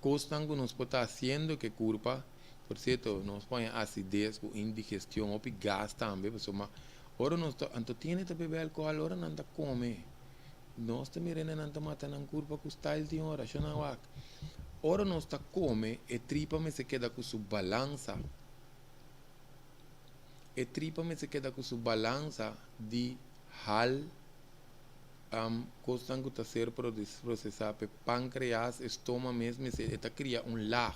cosas que nos está haciendo que culpa, por cierto, nos pone acidez o indigestión o gas también, pues ahora nos está, anto tiene que beber alcohol, ahora no anda come. No está mirando no anda matando culpa que está el ahora, yo no hago. Ahora no está come, e tripa me se queda con su balanza. E tripa me se queda con su balanza de hal coisas que está ser processar pe pâncreas, estômago mesmo, está cria lag.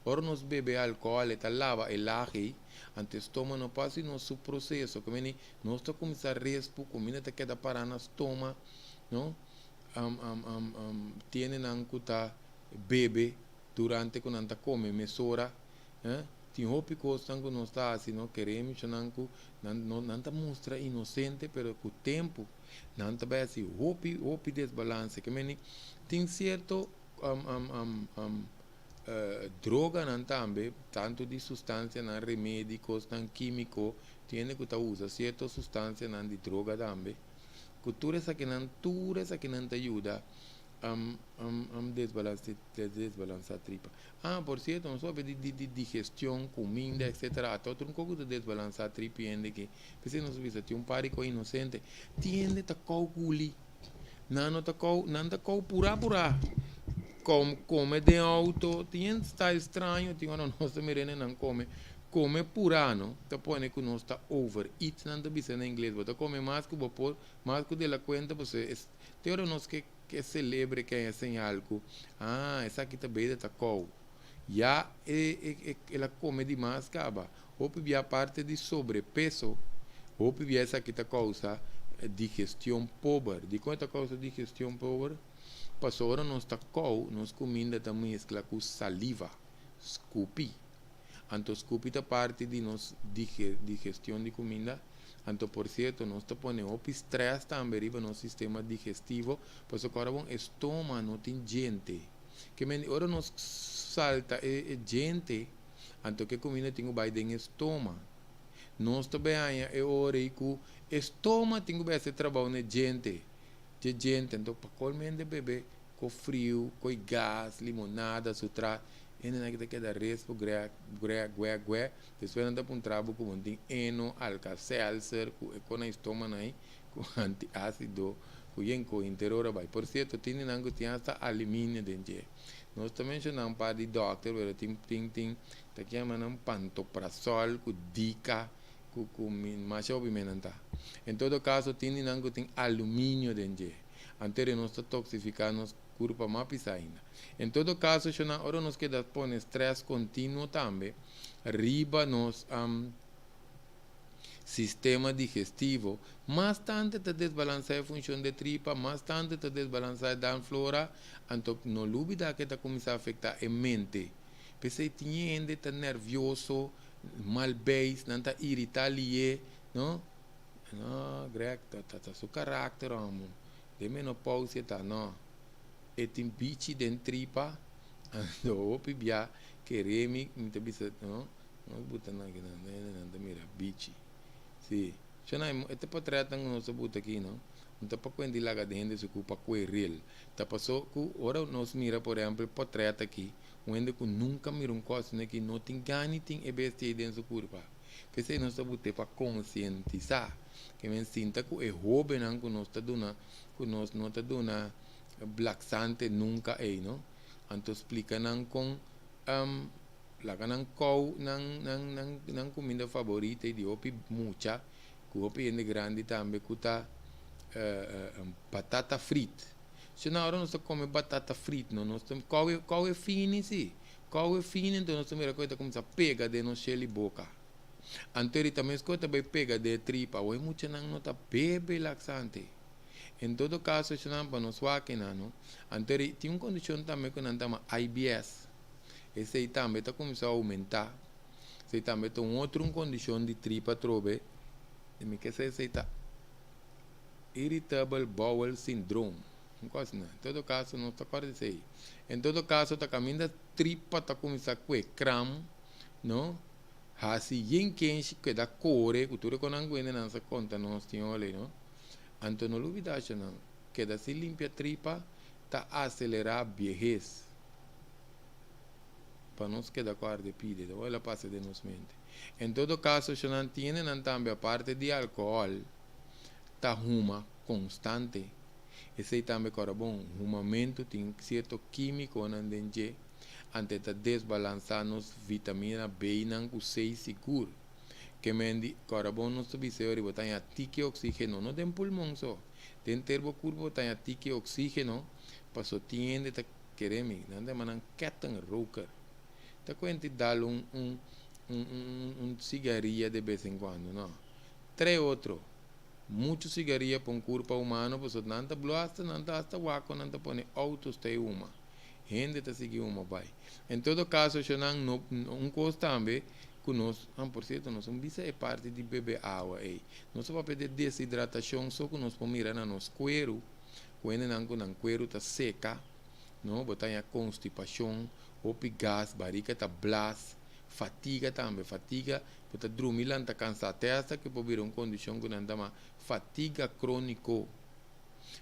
Ora nós bebe álcool, está lava o lag, ante estômago não passa no seu processo, que nós está começar a respirar, comida está queda parar no estômago, não? Tiene que tá bebe durante quando anda come, mesura, tem roupa coisas que nós está assim, não queremos, não está mostra inocente, pero com o tempo não também assim roupa desbalance, que tem certo droga não também, tanto de substância, não remédio, coisa químico, tem que usa certa substância não de droga também. Cultura essa que não te ajuda desbalançar a tripa. Por certo, não soube de digestão, comida, etc. Até um pouco de desbalançar a tripa, que se não soube, tem um párico inocente, tiende a calcular, não está pura. Come de auto, tiende está estranho, tem uma nossa merenda não come purano, te põe que não está over, eat não está dizendo em inglês, você come mais que de la cuenta, você tem hora nós que celebre que é sem algo, essa aqui também está com, já ela come demais, acaba, ou a parte de sobrepeso, ou essa aqui está causa digestão pobre, de quanto causa digestão pobre? Passou hora nós está com, nós comida também mescla com saliva, scoopy. Então, scoopy é parte de nossa digestão de comida. Então, por certo, nós ponemos estresse também no nosso sistema digestivo, pois agora o estômago não tem gente. Que agora nós salta gente, então que comida tem o baile no estômago. Nós também é hora que o estômago tem que ser trabalho na gente. De gente, então, para colmente beber com frio, com gás, limonada, sutra. E não é que queda respo, depois anda para um trabalho com eno, alka-seltzer, com a estômago aí, com antiácido, com interior vai. Por certo, tem hasta alumínio dentro. Nós também mencionamos para de doctor, mas tem que chamar pantoprazol, com dica, com mais obviamente. Em todo caso, tem alumínio dentro. Anterior nós está toxificando curva mais ainda. Em todo caso, agora nos queda põe estresse contínuo também, riba nos sistema digestivo, mais tanto te desbalanceia a função de tripa, mais tanto te desbalanceia a flora, então não dúvida que está começando a afetar a mente. Porque tem gente está nervioso, malbeijo, não está irritado, não? Não, Greg, está seu caráter, amor. De menopausa, tá, não. E tem bicho dentro tripa, ando opibia, queremos, muita bisa, não? Não botar na mira, bicho. Sim. Chana, este portrait ang nós buta aqui, não? Não está para quando lá de gente se ocupa com o real. Tá passou que ora nós mira, por exemplo, portrait aqui, onde que nunca mira coisa né, que não tem ganho, tem EBST dentro do corpo. Pensei nós está buta para conscientizar, que me sinta que é jovem não que nós está dando, que nós não está dando black sante nunca é, não? Então explica não com lá que não cou não comida favorita e de opi mucha, que opi é grande também que tá batata frita. Se na hora nós comemos batata frita, não nós temos qual é fino sim, qual é fino então nós temos a coisa começa a pegar de nossa boca. Anterior também as coisas bem pega de tripa, ou é muito não nota bem laxante. Em todo caso, se não para nós aqui não, anterior tinha uma condição também que nós chama IBS. Esse aí também está começando a aumentar. Esse também tem outra condição de tripa trobe, e que esse está Irritable Bowel Syndrome. Em todo caso, não está claro isso aí. Em todo caso, está caminhando a tripa, está começando a comer cram, não? Assim, em quem se queda core, que tu reconhece nessa conta, nós tínhamos ali, não? Então, não olvidar, não. Queda se limpia a tripa, está acelerar a vejez. Para nós queda com a de pide, então ela passa de nos mente. Em todo caso, se não tem também a parte de álcool, está uma constante. Esse também é bom, um momento tem certo químico na dentro, antes de desbalançar nos vitamina B e C seguro. Que mendi, agora bom nós observamos que botar tique oxígeno, não tem pulmão só, tem terbo curvo botar tique oxígeno, para sostener esta quereme, não tem manan ketan roker. Tá quente dar cigarrilha de vez em quando, não? Três outros. Muito cigarrilha para um corpo humano, porque não está blasta, não está hasta waco, não está põe autos tem uma. Gente está seguindo uma vai. Em todo caso, se não coisa também, que nós, por certo, nós somos é parte de beber água aí. Nós só para pedir desidratação, só que nós podemos mirar no nosso cuero, quando o cuero está seca, não, botar a constipação, ou gás, barriga está blas, fatiga também, fatiga, porque dormir lá está cansado, até hasta que pode vir uma condição que não chama fatiga crônico.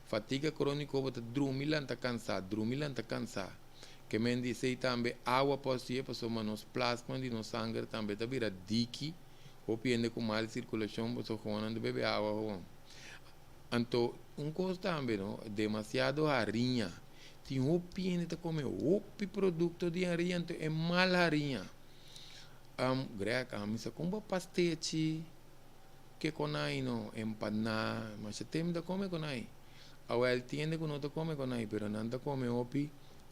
Fatiga crônico, porque dormir lá está cansado, que me diz aí também, água pode ser, para somar nos plasma de nos sangue também, está vira dique, ou pende com mal circulação, para somar de beber água. Então, coisa também, não, demasiado harinha. Tem opinião de comer produto de harinha, então é mal harinha. Greca, misa como pastete, que conai no empanar, mas se tem de comer conai. Agora ele tem de que não come conai, pero não de come opi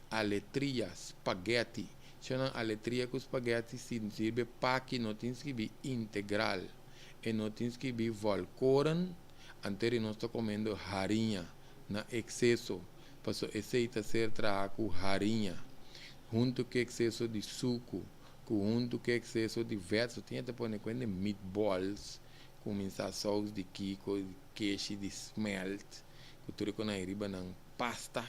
aletria, spaghetti. Chama aletria com spaghetti serve para que não tem que vir integral, e não tem que vir volcoran, anterior nós está comendo harinha na excesso. Passou aceita ser trago harinha, junto com excesso de suco, junto com excesso de verso, tinha que pôr com meatballs, começar sauce de kiko, queijo de smelt, que tu reconhece riba na pasta,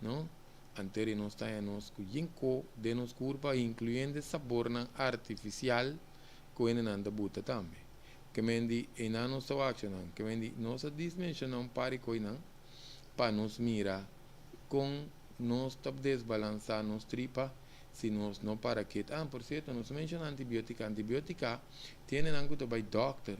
não? Anterior nós temos que de nos curva, incluindo sabor artificial, que ele não da buta também. Que me di, e na nossa action, que me di, nossa dimensionam pare coisa para nos mirar com nós desbalançar nos tripa se nós não para que por certo nós mencionamos antibiótica tem algo também doctor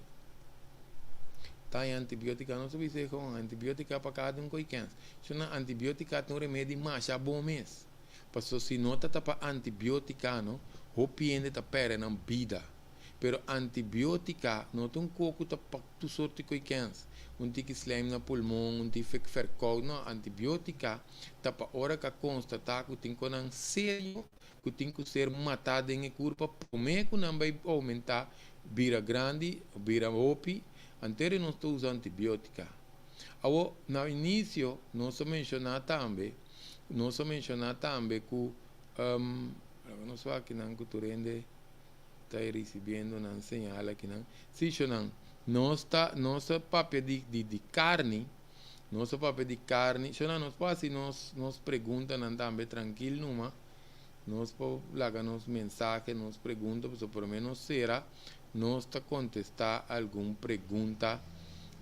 tem antibiótica não sabe se com antibiótica para cada coisa se não antibiótica tem remédio mais a bom mês porque se não está para antibiótica não o piende está pera na vida pero antibiótica não tem coco para tu sorte coisa tique slime na pulmão, tique fercol, não, antibiótica, tá para hora que constatar que tem que sério, que tem que ser matado em corpo, como é que não vai aumentar, vira grande, vira opi, anterior não estou usando antibiótica. Agora, no início, nós mencionamos também que, não sei aqui não que tu rende, está recebendo uma señal aqui não, se não nossa papel de carne, nosso papel de carne, se não nos passa nos pergunta também tranquilo numa, nos laga nos mensagem, nos pergunta, pelo menos será, nós está contestar alguma pergunta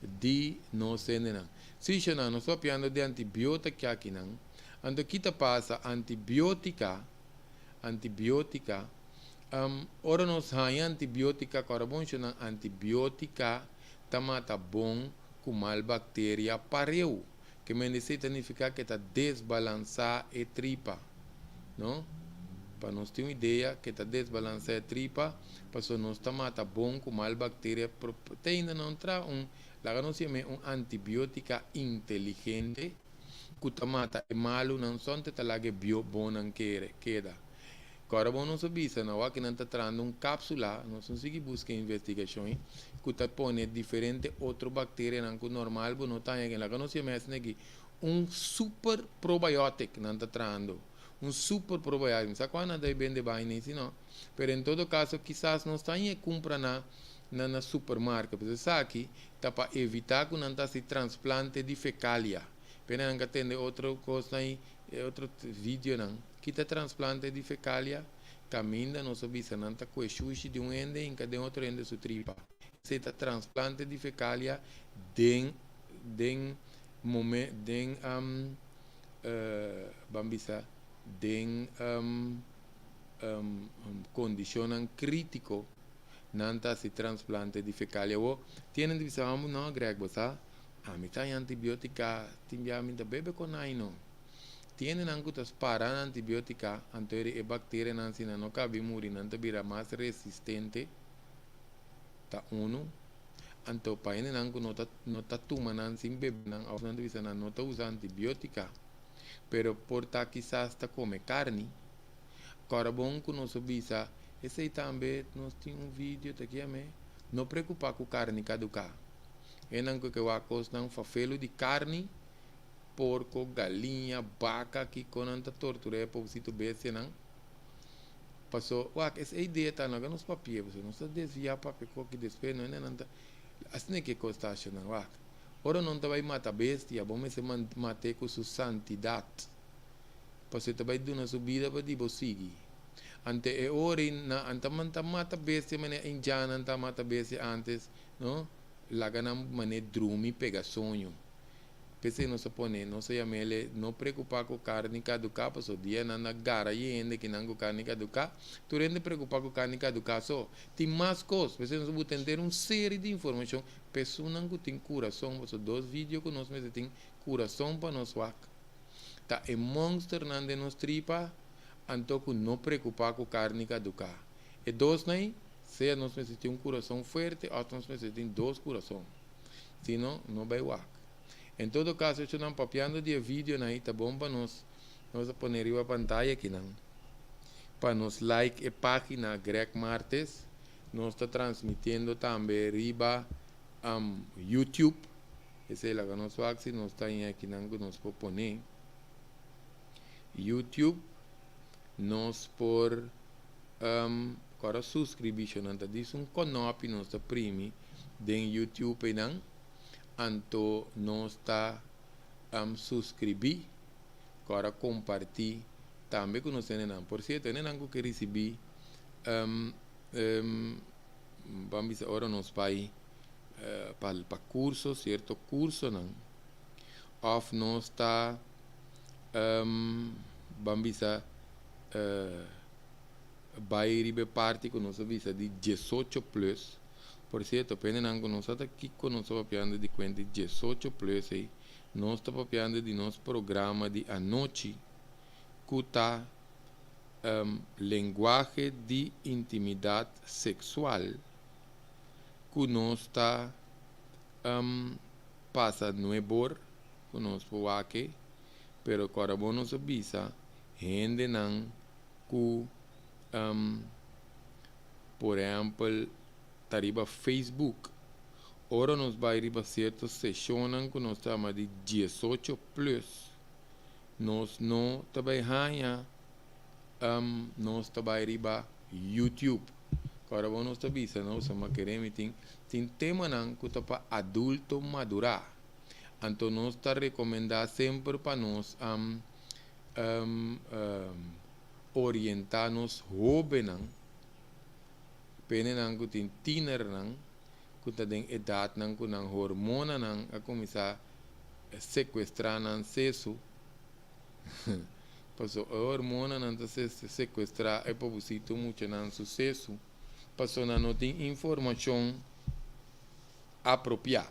de nós não. Se nós estamos falando de antibiótica aqui não, ando kita passa antibiótica, ora nós há antibiótica, agora bom chama antibiótica, tamata bom com mal bactéria pareu, que me significa que está desbalançar a tripa, não? Para nós ter uma ideia que está desbalançar a tripa, para nós tamata bom com mal bactéria, tem ainda não tra lá nós chama antibiótica inteligente, que tamata é malo não só te talaga bio bom não queda. Agora, bom, nós sabemos que não está trazendo uma cápsula, nós conseguimos buscar investigações, que está pondo diferente outras bactérias não normal, não está aí, lá que nós chamamos aqui super probiótico, não está trazendo. Super probiótico, sabe quando não bem de baixo nisso, não? Mas em todo caso, quizás não está aí compra na supermercado, porque sabe aqui, está para evitar que não está se transplante de fecália. Pena não tem outra coisa aí, outro vídeo não. Que está transplante de fecália, caminha, não sabe se não está com o xuxi de um ende em cada outro ende sua tripa. Se está transplante de fecália, den momento, bambisa, condição crítico, não está se transplante de fecália. Ou tienen de visar não grego, sabe? A mitad antibiótica, tinha muita bebê com aí não. Tienen angutas para antibiótica, anterior e bactéria nancina no cabe muri, não vira mais resistente, tá uno. Anto paine nangu nota tuma nansin bebê nan ao não visa não nota usa antibiótica, pero por ta quizás ta come carne. Agora bom que nós visa, esse aí também nós temos vídeo aqui não preocupar com carne caducar. É nangu que o acos não fafelo de carne, porco, galinha, vaca que quando anda tortura por se tu bese não passou essa ideia tá não nos papéis você não está desviar papel que depois não é nada assim que costa não ora não vai matar bestia bom mas se mate com sua santidade passou vai dar uma subida para tipo seguir ante é hora na anta mata bestia mas em já anta mata bestia antes não lá ganha mané drumi pega sonho. Pese não se põe, não se chama ele, não preocupar com carne caducar, porque o dia na gara e ainda que não com carne caducar, tu rende preocupar com carne caducar só. Tem mais coisas, pese não se pode ter uma série de informação, pessoa não tem coração, porque dois vídeos que nós tem coração para nós vaca. Tá é monstro não de nos tripa, então não preocupar com carne caducar. E dois nem, se nós tem um coração forte, ou nós tem dois corações, senão não vai vaca. Em todo caso, eu estou papiando de vídeo aí, tá bom para nós pôr a pantalla aqui não. Para nos like a página Greg Martes, nós está transmitindo também riba YouTube. Esse é o que nós fazemos, nós está aqui não nós poner YouTube, nós por agora subscription, então diz canal nós está prime den YouTube não. Anto nós está subscrever, agora compartilhar também com nós não. Por certo, não que receber vamos agora nós vai para curso, certo curso não. Of nós está vamos vai receber parte com nossa visa de 18 plus. Por certo, apenas não nós aqui com nós papiando de conta 18 plus aí, nós está papiando de nosso programa de a noite, que está linguagem de intimidade sexual, que nós está passa no ebor, que nós aqui, pero agora bom nós avisa, gente não que por exemplo tariba Facebook. Ora nós vai riba certas sessões que nós estamos de 18 plus. Nós não também ganha nós também riba YouTube. Agora nós também nós estamos querendo tem tema não que tá para adulto madurar. Então nós está recomendar sempre para nós orientar nos jovens pene nang kutin tiner nang kuta den edad nang kunang hormona nang a começar a sequestrar nang seso passou a hormona nang ta sequestrar é pobusito muito nang sucesso passou na não tem informação apropriada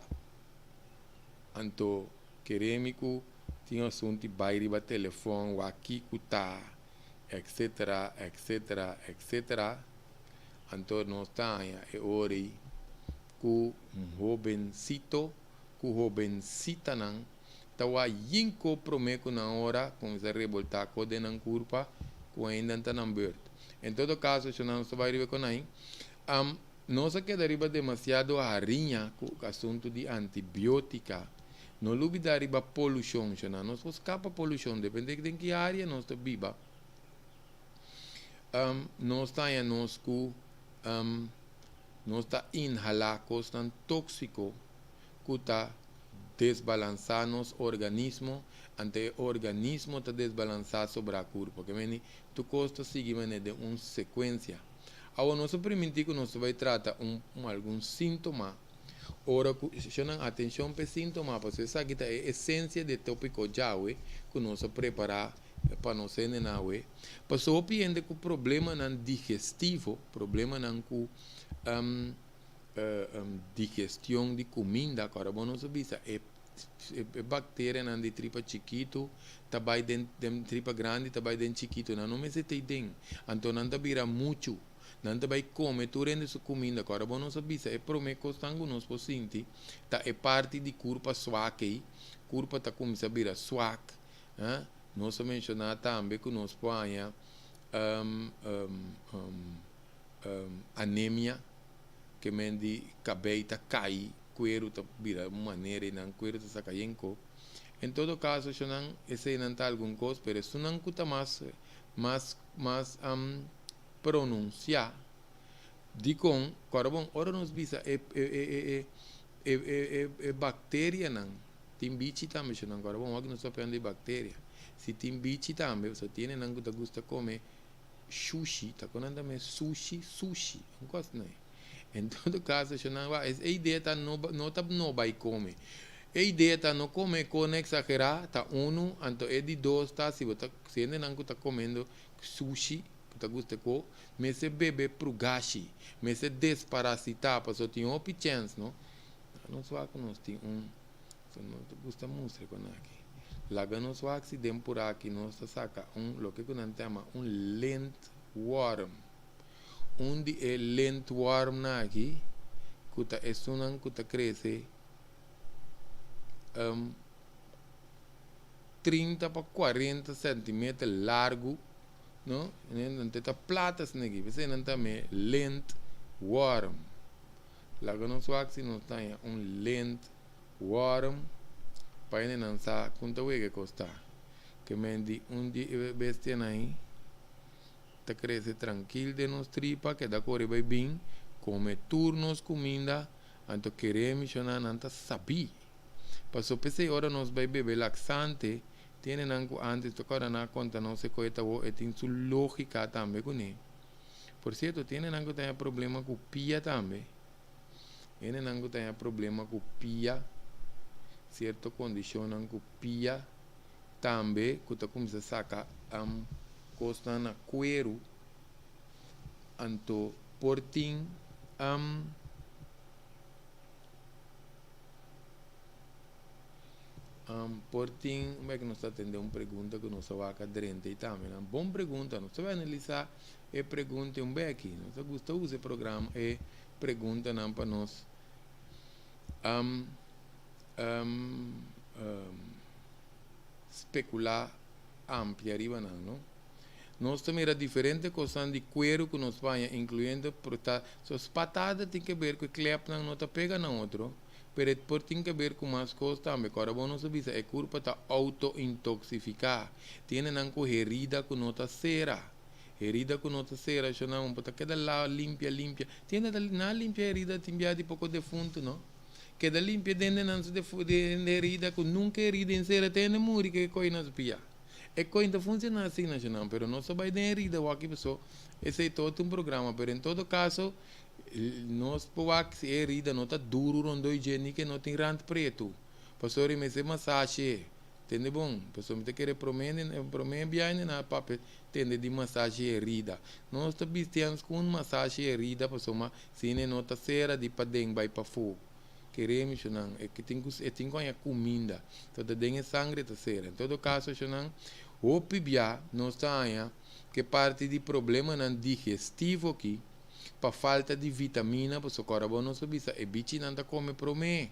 anto querêmico tinha assunto baile ba telefone o aqui cuta etc etc etc anto não está é hora ku jovencita nang tawa yinko promeco na hora com se revoltar com de nang curpa com ainda tá nang bird em todo caso se não vai riba com aí não se queda riba demasiado harinha com o assunto de antibiótica não lubida riba poluição se não se escapa poluição depende de que área nós está viva nós está em nós com nós está inhalar coisas tóxico que está desbalançar nosso organismo ante o organismo está desbalançar sobre a corpo porque meni tu costa seguir de uma sequência ao nosso permitir que nós vai tratar algum sintoma ora chamam atenção para sintoma para você sabe que é a essência de tópico já que nós preparar para nós na passou piende que o problema não digestivo problema não com digestão de comida agora bom nós visa é bactéria não de tripa chiquito também de tripa grande também de chiquito não me se tem den então não vira muito não vai comer tu rende sua comida agora bom nós visa é promeco tango nós possinti tá é parte de curva suaque curva tá começa a virar suaque nós mencionar também que nós põe anemia que mendi cabelo cai cuero tá vira maneira e não cuero tá sacaienco em todo caso se não esse não tá algum coisa pero se não cuta mais pronunciar de com corabon ora nos visa é bactéria não tem bicho também se não corabon aqui nós aprende de bactéria se tem bicho também você tem não que gosta comer sushi tá quando também sushi não gosta não em todo caso se não a ideia tá não vai comer a ideia tá não comer com exagerar tá então é de dois tá se você se não que tá comendo sushi que tá gosta com mas se bebe pro gashi mas se desparasitar para só tem uma chance não só que nós tem só não gosta mostra com aqui laga nos o acidente por aqui nós saca lo que nós chama lintworm onde é lintworm aqui que tá é sunan que tá cresce 30 para 40 centímetros largo não tá platas aqui você não também lintworm laga nos o acidente nós tem lintworm para não sa quanto que custa que mendi dia bestia aí tá cresce tranquilo de nos tripa que da cor vai bem come turnos comida anto queremos não nanta sabi passou pensei hora nos vai beber laxante tiene nanco antes tocar na conta não se coita o e tem sua lógica também com ele por certo tiene nanco tem problema com pia também ele nanco tem problema com pia certo condicionam que pia também que começa a sacar costa na cuero anto portin portin como é que nós está atendendo uma pergunta que nós vai a drente também uma boa pergunta nós vai analisar e pergunta bem aqui nós gosta usar o programa e pergunta não para nós especular amplia arriba não nós também era diferente coisa de cuero que nós vai incluindo porque as patadas tem que ver com o clep não tá pega na outro pero por tem que ver com mais coisas também agora bom nós sabia é culpa tá auto intoxicar tiene não com herida com nota cera herida com nota cera já não pode quedar lá limpia tiene na limpia herida tem de pouco defunto não que da limpia dentro não se de herida que nunca herida em cera tem muri que coi nas pia é coisa funciona assim não pero não só vai de herida o aqui pessoa esse é todo um programa pero em todo caso nós poak se herida não tá duro rondo higiênica não tem rand preto pastor me se massagem entende bom pastor me te querer promene bem na papel entende de massagem herida nós tá cristianos com massagem herida pastor mas se não tá cera de padeng vai para fogo queremos não é que tem a comida toda dengue sangue tá cera em todo caso não o pibia nós tá aí que parte de problema não digestivo aqui para falta de vitamina, para o corpo não subisa, e bicho não come para mim.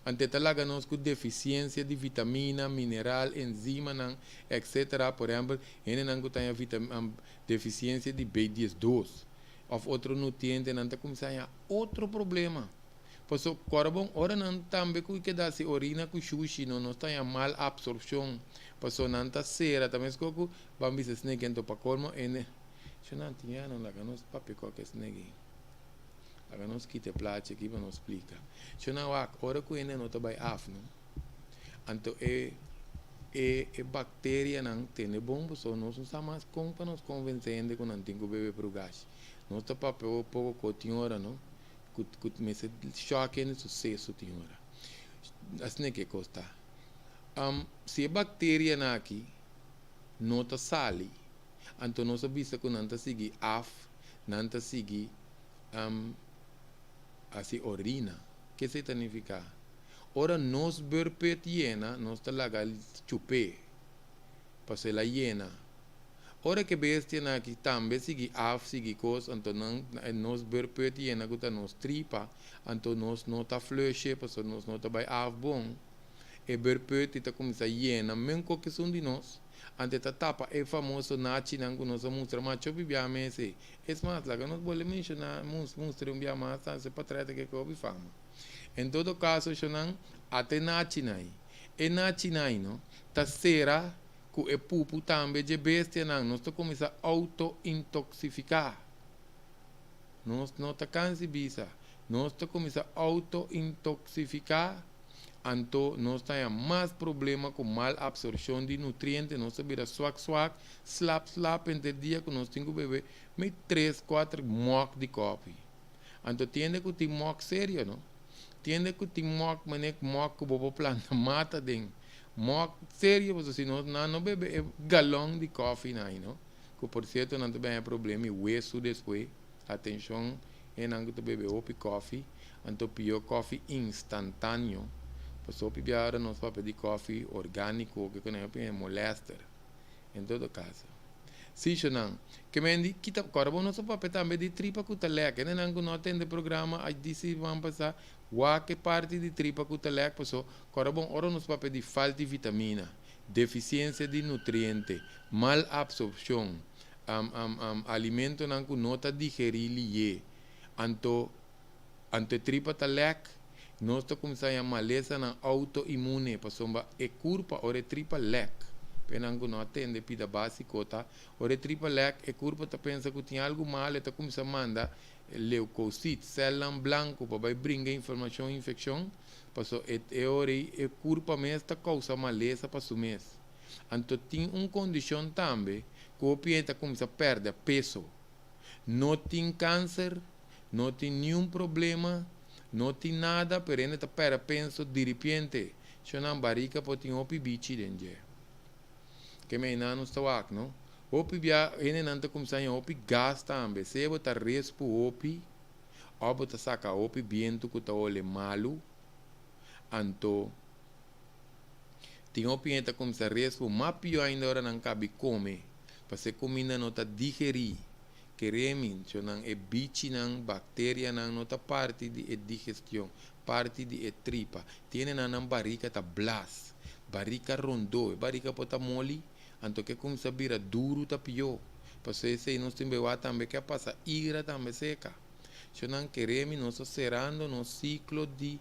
Ante talaga nós com deficiência de vitamina, mineral, enzima, etc. Por exemplo, ele não tem deficiência de B12 ou outro nutriente, não tem como sair outro problema. Por o corpo, ora não também que dá se urina com sushi, não tem mal absorção. Por isso não está cera, também se coco, vamos ver se ninguém topa colmo, se não tinha, não lá, nós papi qualquer snegi. Lá nós quita plate aqui para nos explicar. Se não há, ora que ainda não está bem af, não. Então bactéria não tem bom, só nós não estamos com para nos convencendo que não tem que beber para o gás. Nós está papi o pouco cotinhora, não. Que me se choque no sucesso tinhora. Assim que custa. Se a bactéria não aqui, não está sali. Então nós sabemos que não está seguir af, não está seguir assim orina. O que significa? Ora nós berpet hiena, nós está lá chupé, para ser la hiena. Ora que bestia na aqui também seguir af, seguir coisa, então nós berpet hiena que está nos tripa, então nós não está fluxe, para nós não está bem af bom. E berpet está começa hiena, mesmo que são de nós. Ante ta tapa é famoso nachi nang nós mostra mas eu bibia mese es mais lá que nós vamos mencionar mostra bia mais se para trás que eu fama em todo caso chonan até nachi nai e nachi nai no ta sera ku e pupu tambe de bestia nang nós to começa a auto intoxicar nós não ta cansi bisa nós to começa a auto intoxicar. Então, nós temos mais problema com mal absorção de nutrientes, nós vira swak, slap, entre dia que nós temos que beber, mais 3, 4 mock de coffee. Então, tem que ter mock sério, não? Tem que ter mock, mas mock que o planta mata dentro. Mock sério, porque se nós não beber galão de coffee, não? Que, por certo, não tem problema, e o isso depois, atenção, é não que beber opi coffee, então, pior coffee instantâneo. Só pibiara nós papel de coffee orgânico que não é molester em todo caso se não que me indi kita corbo nosso papel também de tripa que telec não tem de programa aí disse vamos passar que parte de tripa que telec passou corbo ora nosso papel de falta de vitamina deficiência de nutriente mal absorção alimento não nota digerir lhe ante tripa telec nós começamos a maleza na autoimune, passou é culpa ou é tripa lec. Penango não atende pida básico tá. Ou é tripa lec é culpa tá pensa que tem algo mal, tá começa a mandar leucocite, célula branco para vai brincar informação infecção. Passou é culpa mesmo tá causa maleza para o mês. Então tem condição também que o paciente começa a perder peso. Não tem câncer, não tem nenhum problema. Não tem nada, pero ele está penso de repente, se não barriga pode ter opi bichi dentro. Que me não está aqui, não? Opi bia, ele não está começando a opi gás também. Se você está respo opi, ou você saca opi viento que está olhe malo, então tem opi que está começando a respo, mas pior ainda ora não cabe comer, porque comida não está digerir. Queremos, é bicho, bactéria, não está parte de digestão, parte de tripa. Tiene na barriga tá blas, barriga rondou, barriga pode estar mole, então que começa a virar duro tá pior. Porque se nós temos também que passa ira também seca. Não queremos nós cerrando no ciclo de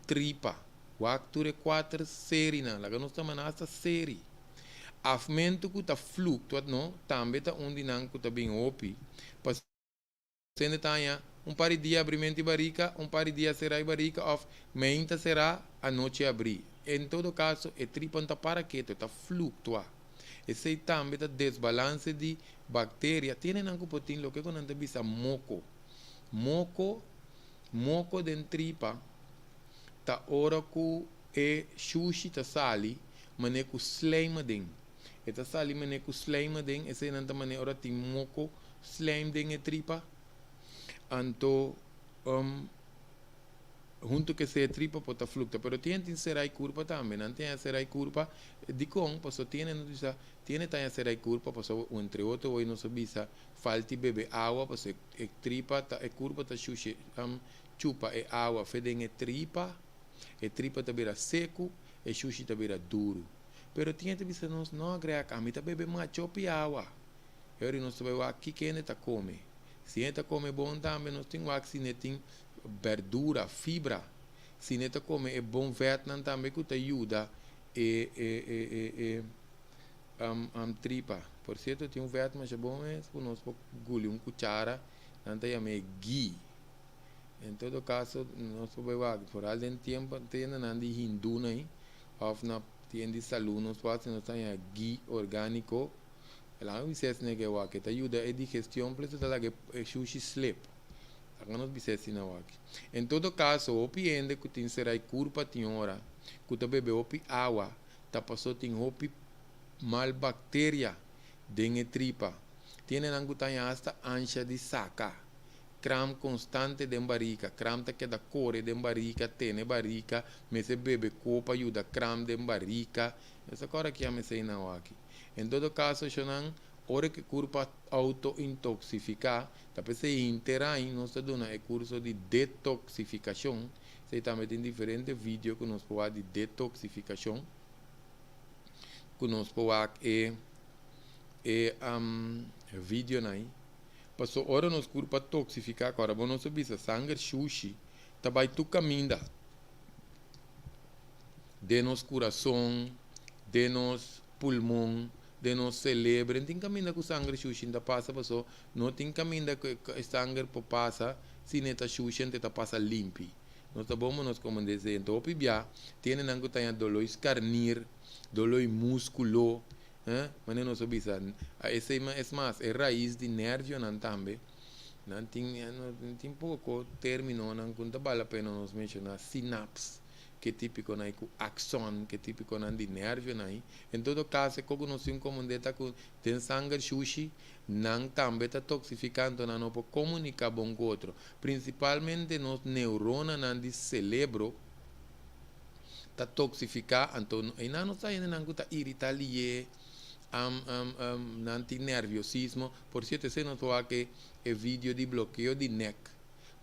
tripa. O acto é 4 série, lá que nós estamos nessa série. Afmento que está fluctuando, não? Também está onde não está bem opi. Paciente está par de dias abrimento de barriga, par de dias será a barriga, ou meinta será a noite abrir. Em todo caso, a tripa não está para quieto, está fluctuar. Esse também está desbalance de bactéria. Tiene não que potin lo que quando está bisa moco. moco den tripa, ta ora ku e sushi ta sali, mane ku slime den. Eta sali mane ku slime den, ese nanta mane ora ti moco slime den e tripa. Anto, junto que se tripa pota flucta, pero tiene serai curva también, não tem serai curva de com, passo tiene tanya serai curva, passo entre outro hoje não sabisa falti bebe água, passo e tripa ta e curva ta xuxe chupa e água feden e tripa ta bira seco e xuxe ta bira duro, pero tiene bisa nos não agrega kami ta bebe mais chopi água, eu não sabe o que quem ta come, se ta come bom também nós tem o axinetin verdura, fibra. Se neta come é bom Vietnam também que te ajuda tripa. Por certo, tem Vietnam que é bom, mas nós podemos cuchara, não tem ghee. Em todo caso, nós podemos por algum tempo tem nandi hindu aí, ou na tienda de saúde, nós podemos ter ghee orgânico. Ela não diz que te ajuda a digestão, por isso que sushi sleep. Nos bisesi na waki. Em todo caso, o piende que tem serai curpa tinhora, que ta bebe opi água, ta passou tem opi mal bactéria dentro tripa. Tiene nangutanha hasta ancha de saca. Cram constante de barriga, cram ta queda corre de barriga, tene barriga, me se bebe copa ajuda cram de barriga. Essa coisa que me sei na waki. Em todo caso, chonan ora que curpa auto-intoxificar, tapi se interai nós dando o curso de detoxificação, se também tem diferentes vídeos que nós podemos de detoxificação, que nós podemos vídeo aí, passou ora nós curpa toxificar, agora vamos nós bisa sangue sushi, tabai tu caminda, de nos coração, de nos pulmão, de nos celebre, não tem caminho com sangue sushi, não passa, passou, não tem caminho que sangue passa, se não está sushi, não passa limpo. Nós estamos nós como dizer, então, pibia, tem nango tenha dolor escarnir, dolor músculo, mas não sabe isso. Esse é mais, é raiz de nervio não também. Não tem pouco termino, não conta vale a pena nós mencionar sinapse, que é típico na com axon, que é típico na de nervio na. Em todo caso, é como nós temos como deta com tem sangue sushi, não também está toxificando, não pode comunicar bom com outro. Principalmente nos neuronas não de cérebro está toxificado, então e não está ainda não está irritado, não tem nerviosismo. Por certo, se não toa que é vídeo de bloqueio de neck,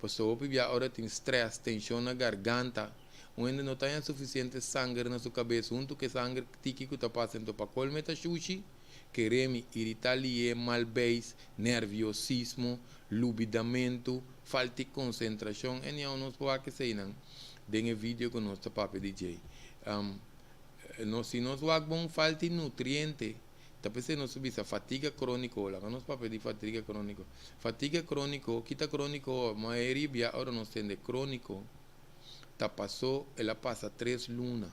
pois só pibia agora tem stress, tensão na garganta. Onde não tem suficiente sangue na sua cabeça, junto que sangue que está passando para colmeta sushi, queremos irritar malbeijo, nerviosismo, lubidamento, falta de concentração, e não nos pode que sei não. Dengue vídeo com nosso papo DJ. Se nós vamos falta de nutriente, talvez se nós subisse a fatiga crônica, lá nós papo de fatiga crônica. Fatiga crônica, quita crônico, maioria agora nós temos crônico. Passou, ela passa 3 lunas.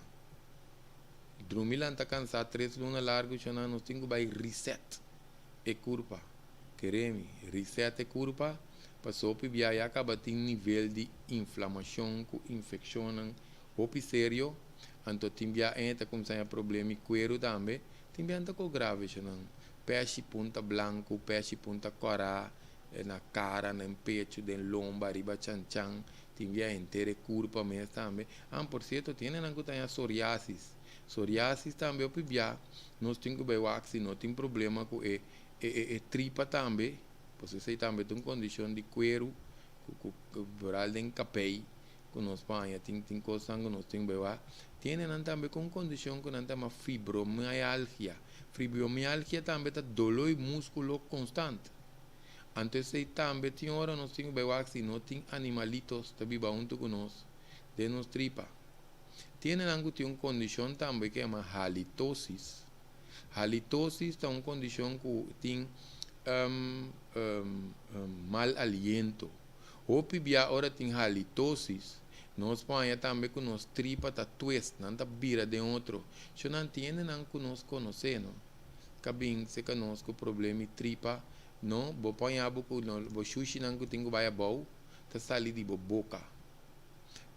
Dormir está cansado, 3 lunas largo, já não tenho que reset e curva. Queremos reset e curva, passou para e acaba tendo nível de inflamação, com infecção, ou sério, então tem entra como se problema de cuero também, tem entra com grave, já não. Peixe ponta branco, peixe ponta cora, na cara, no peito, no lomba, arriba chan-chan, tem inteira curva mesmo também. Por certo, tem psoriasis. Psoriasis também, o nós temos que não tem problema com tripa também, porque você também tem condição de cuero, com oral de capei, que nós panha, tem coisa que nós temos que também com condição que nós temos fibromialgia. Fibromialgia também é dolor músculo constante. Antes também tem hora nós temos que não tem animalitos que vivem junto com nós, de nos tripa. Tem uma condição também que é uma halitosis. Halitosis é uma condição que tem mal aliento. O pibia agora tem halitosis, nós põe também que nos tripa tá twist, não tá vira de outro. Se não tem não que nós conhecemos, cabim se conosco problema de tripa, não, vou põe abo que não, vou sushi não que tenho vai bom, tá sair de boca.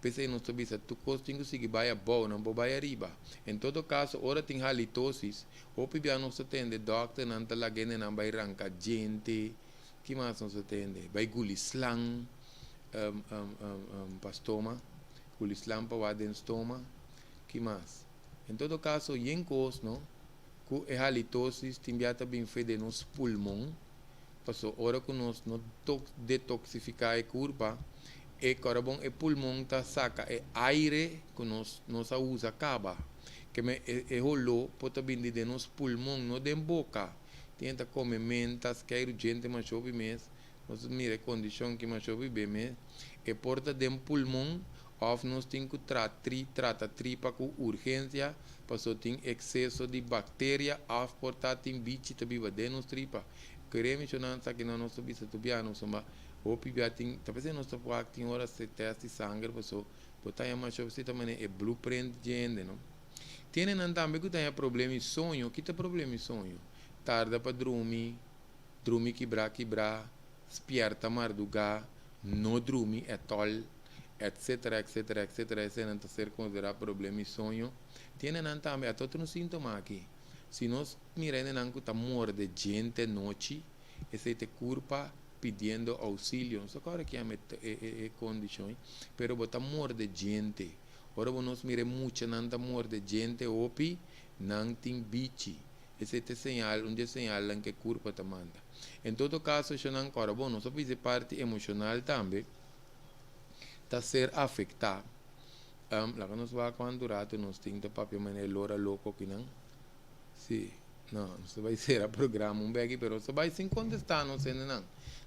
Pensei não sabia se tu consegue seguir vai a boa, não vai arriba. Em todo caso, ora tem halitosis, ou pibia não se atende, doctor não tá lá não vai arrancar gente, que mais não se atende? Vai gulislang, para estômago, gulislang para o dentro estômago, que mais? Em todo caso, em cos, não? Com a halitosis, tem bem feito nos pulmões, passou hora que nós não detoxificar a curva, e corabon e pulmão tá saca e aire que nós usa acaba que me e rolo pode vir de nos pulmão não de boca tenta comer mentas que é urgente mas chove mês nós mira condição que mas chove bem mês e porta de pulmão of nós tem que trata tripa com urgência passou tem excesso de bactéria of porta tem bicho também de nos tripa queremos não sabe que não nós subir tubiano soma ou pibia tem talvez nós tem horas de teste de sangue pessoa botar a mais você também é blueprint gente não tem também que tem problema de sonho que tem problema de sonho tarda para dormir quebrar despierta madrugada não dormir tol etc esse não está ser considerado problema de sonho tem também outro sintoma aqui se nós miramos não que está morto de gente noite esse te culpa pedindo auxílio, só que agora que é condições, pero bota amor de gente. Ora nós mire muito nanta amor de gente opi não tem bichi. Esse é sinal, sinal que culpa te manda. Em todo caso, se não agora bom, nós fazer parte emocional também, tá ser afetado. Lá que nós vai quando rato nós temos papel maneira lora louco que não, sim, não vai ser a programa bag, pero só vai sem contestar não sei não.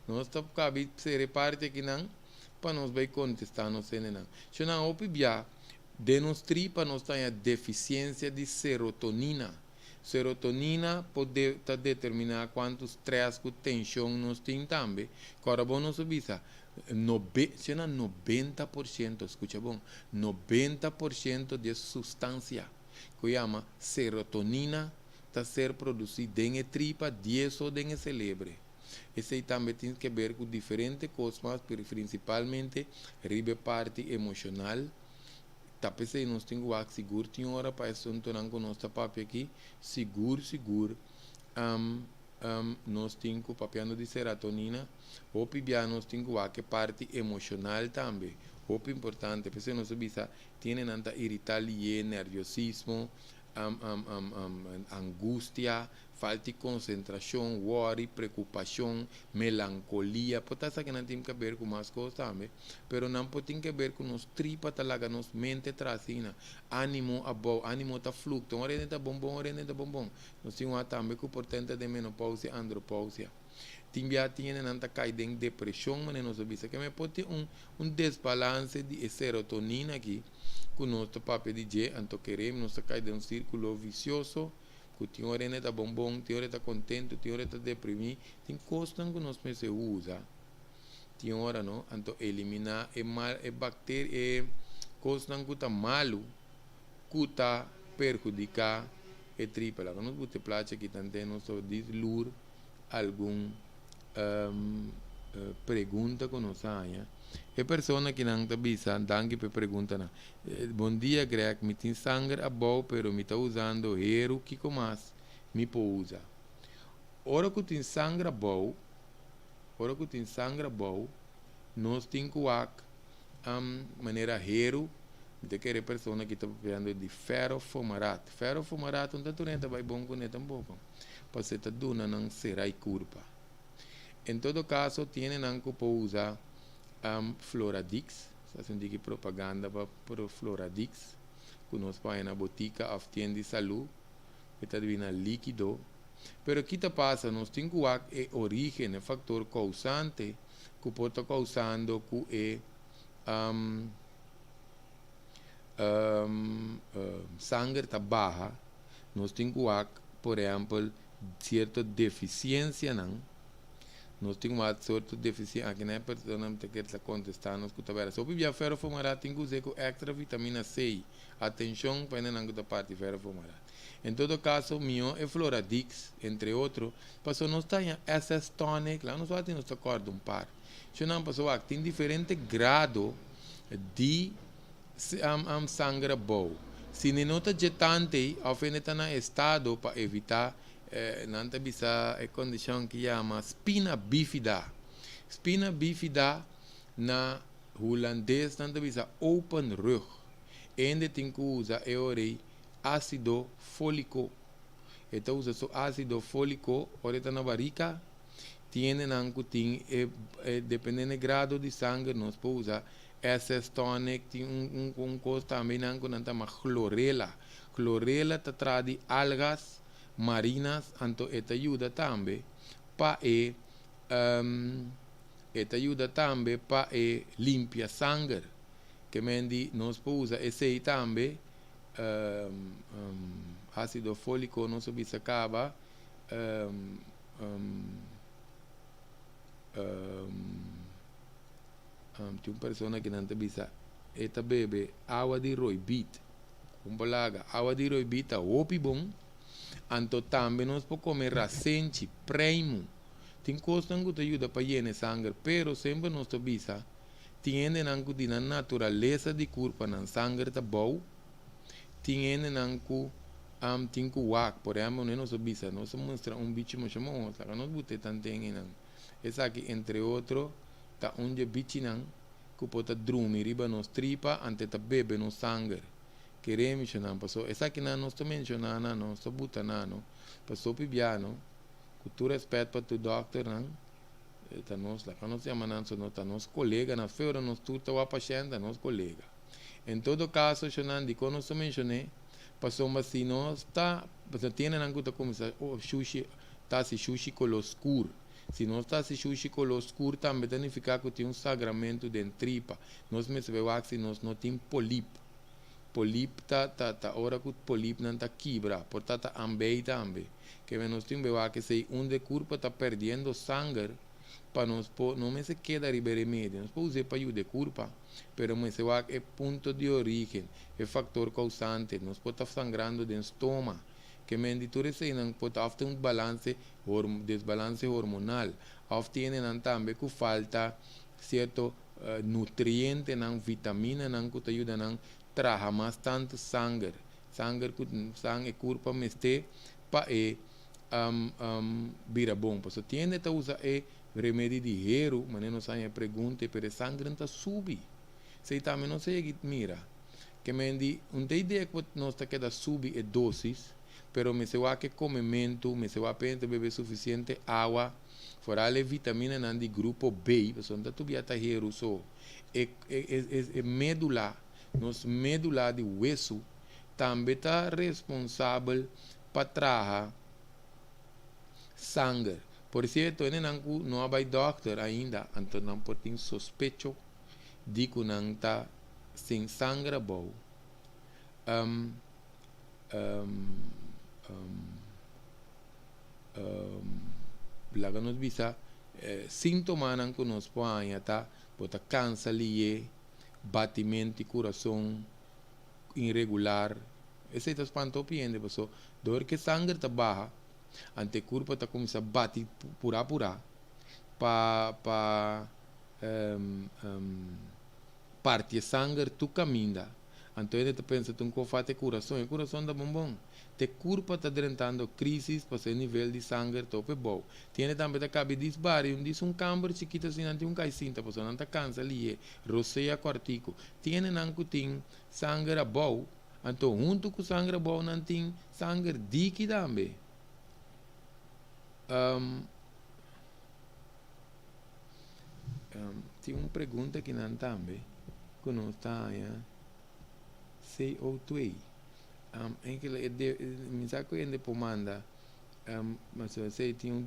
Nós estamos cabe ser parte aqui não, para nós vai contestar não sei não. Se não opibia, demonstrar para nós tem a deficiência de serotonina. Serotonina pode determinar quanto estresse com tensão nós tem também. Agora bom nós subisa 90%, escuta bom, 90% de substância que chama serotonina está ser produzida em tripa, 10 ou em cérebro. Esse também tem que ver com diferentes coisas, mas principalmente a parte emocional. Talvez nós temos que seguro, tem hora para isso não com nosso papel aqui, seguro. Nós temos que papel de serotonina, ou pibia nós temos que parte emocional também. O importante, porque nós sabemos tem nanta irritabilidade, nervosismo, angústia, falta de concentração, worry, preocupação, melancolia, pode ser que não tem que ver com mais coisas também, mas não pode ter que ver com nos tripas, talaga, nos mente trasina, ânimo está fluctuando, ora está bom, nós temos também que o importante de menopausia e andropausia. Timbia tinha nanta caída em depressão, mas nós sabemos que pode ter desbalance de serotonina aqui, com o nosso papel de G, então queremos nós cair de círculo vicioso, que tem hora está bom, tem hora está contente, tem hora está deprimido, tem coisas que nós se usa, tem hora não, então eliminar bactéria, coisas que está malo, que está perjudicar a tripa. Lá nós vamos placa que também nós dislur algum pergunta que nós haya. E pessoa que não está bisa, danke per pergunta. Bom dia, Greg, me tem sangue a bom, pero me está usando hero que mais me pode usar. Ora que tem sangue a bom, nós temos que maneira hero, de que a pessoa que está falando de ferrofumarato. Ferrofumarato não está doente, vai bom com ele também. Para você estar dando não será curva. Em todo caso, tem que usar Floradix, se diz propaganda para Floradix, que nós vai na botica of tienda de saúde, que está vindo líquido. Pero o que passa, nós temos que ver a origem, o fator causante, que pode estar causando que sangue está baixa. Nós temos que ver, por exemplo, certa deficiência, não? nós temos uma sorte de deficiência, aqui não é pessoa que quer contestar, nós que tá só para ferro fumará tem que usar com extra vitamina C, atenção para não que parte ferro fumará. Em todo caso, mio é Floradix, entre outros, passou nós tem SS tonic, lá nós vamos nos acorda um par. Se não passou aqui tem diferente grado de sangue bom. Se não nota jetante, a fim está na estado para evitar não bisa a condição que chama spina bifida. Spina bifida na holandês não bisa open rug. Ende tem que usar ácido fólico. Então usa só ácido fólico, ahorita na barriga, tiene nanco tem dependendo do grado de sangue, nós podemos usar SS tonic, tem coisa também nanco não tá chlorela. Chlorela tá traz algas marinas, então esta ajuda também para limpar sangue, que mendi nós podemos usar esse também ácido fólico não se acaba tem uma pessoa que não bisa esta bebe água de roibit água de roibit é opi bom então também nós podemos comer racenchi, primo tem coisa que ajuda para llenar sangue pero sempre nós bisa tiene nanco de natureza de corpo na sangue tá bom tiene nanco tinha wak, por exemplo, nós bisa, nós mostra bicho muito bom, sabe? Nós botei tanto em essa aqui entre outros, tá bicho não, que pode dormir riba nos tripa, ante tá bebe no sangue, queremos não passou, essa aqui não nós mencionando, nós bota não, passou pibiano, que tu respeito para tu doctor não, tá nós lá, nós chamamos nós tá nós colega na feira nós tu tá o paciente, nós colega. Em todo caso, eu não digo nós mencionei passou mas se não está você tem na conta como sushi tá se sushi color escuro se não está se sushi color escuro também significa que tem sangramento dentro tripa nós mesmo vemos que nós não tem polip tá hora que o polip não tá quebra portanto também que nós temos que se de corpo está perdendo sangue para nós não me se queda remédio nós podemos usar para ajudar o corpo pero mas é ponto de origem é fator causante nós pode estar sangrando do estômago que menditura se não pode ter desbalance hormonal ou tem também que falta certo nutriente não vitamina não que ajuda não traga mais tanto sangue que corpo me este para vira bom porque tiene que usar remédio de hero mas não sai a pergunta pero sangue não sube se também não sei mira que mendi ideia que nós tá queda subir a dosis pero me se va que comimento me se va pente beber suficiente água fora a vitamina nan de grupo B porque não tu biata hero so medula nos medula de hueso também tá responsável para trazer sangue. Por cierto, não há doctor ainda, então não pode ter suspeito de que não está sem sangue bom. Lá nos visa sintomas que nos põem tá, pode câncer ali, batimento de coração irregular. Esse é o espanto piende, pessoal. Dor que sangue está baixa. Ante corpo está começando a bater pura para parte sangue tu caminha então ele pensa tu não faz o coração da bom te corpo está drenando crise para ser nível de sangue tope bom tiene também a cabe disbari um camber chiquito assim não tem caicinta para não tá cansa ali roceia quartico tiene não tem sangue bom então junto com sangue bom não tem sangue dique também tem uma pergunta que não também que não está CO2 em que me saco ainda pomanda mas sei tem não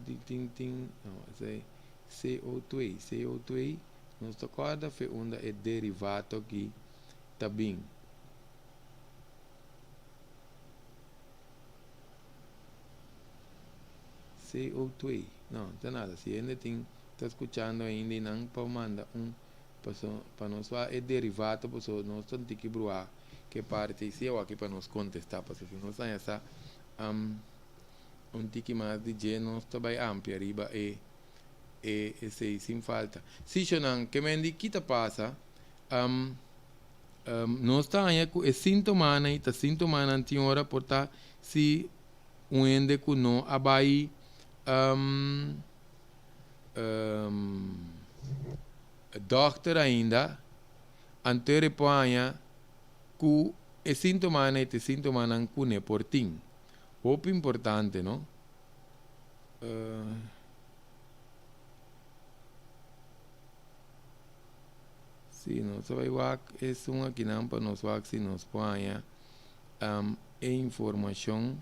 sei CO2 nós toca foi onda é derivado que tá bem CO2 não tem nada se ainda tem está escuchando ainda e não para mandar para nós é derivado, para nós temos que bruar que parte se eu aqui para nos contestar, porque se nós essa tique mais de je nós também amplia riba e se sem falta. Se não que me que te passa nós está aí com sintoma e tá sintoma antiora porta se ende com não abai doctor ainda anterior poanha ku e sintoma e te sintoma nan kune portin. Hope importante, no? Si nós vai wak é uma que não para nós wak se nós poanha e informação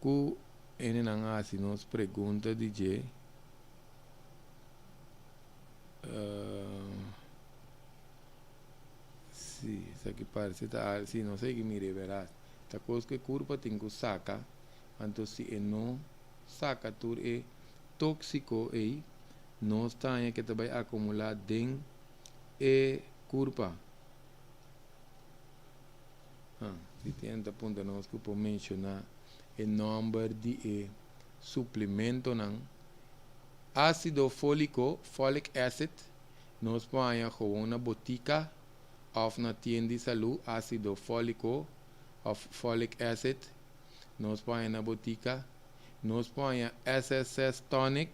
ku ene nan asi nos pergunta de je sì, sa che parece ta sì, non sai che mi riverás. Ta cosa che curva tengo saca, anto si e no saca tur e tóxico e no está que te vai acumular den e curva. Si tiene punto nos que po mencionar o number de suplemento nan ácido fólico, folic acid, nos põe gewoon na botica of na tienda de saúde, ácido fólico of folic acid, nos põe na botica, nos põe SSS tonic,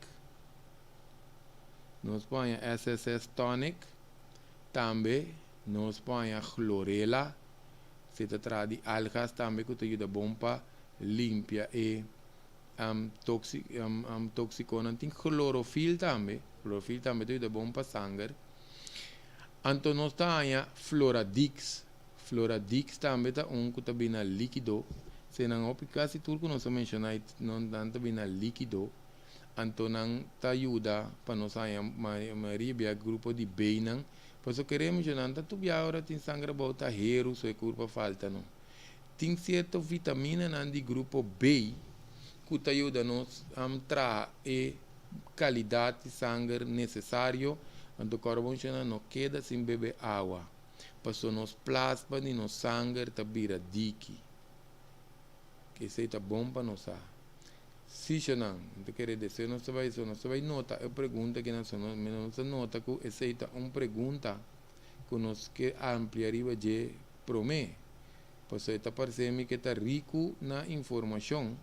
nos põe SSS tonic, também nos põe chlorela, se trata de algas também que te ajuda bom para limpar e tóxico não tem clorofil também te ajuda bom para sangue. Então nós temos Floradix também tá que também na líquido, se não é quase tudo que nós mencionamos não tanto bem na líquido, então não te ajuda para nós a maioria grupo de B não, pois eu queremos já não tanto bem agora tem sangue bota hero sua curva falta não, tem certa vitamina não de grupo B que te ajuda nos a trazer qualidade de sangue necessário, então o corpo não queda sem beber água, para nos plasma e nos sangue te vira dique, que isso é bom para nós. Se não, então quer dizer, nós vai notar, eu pergunto que nós nota que essa é uma pergunta que nós quer ampliar de promete, pois está parecendo que está rico na informação.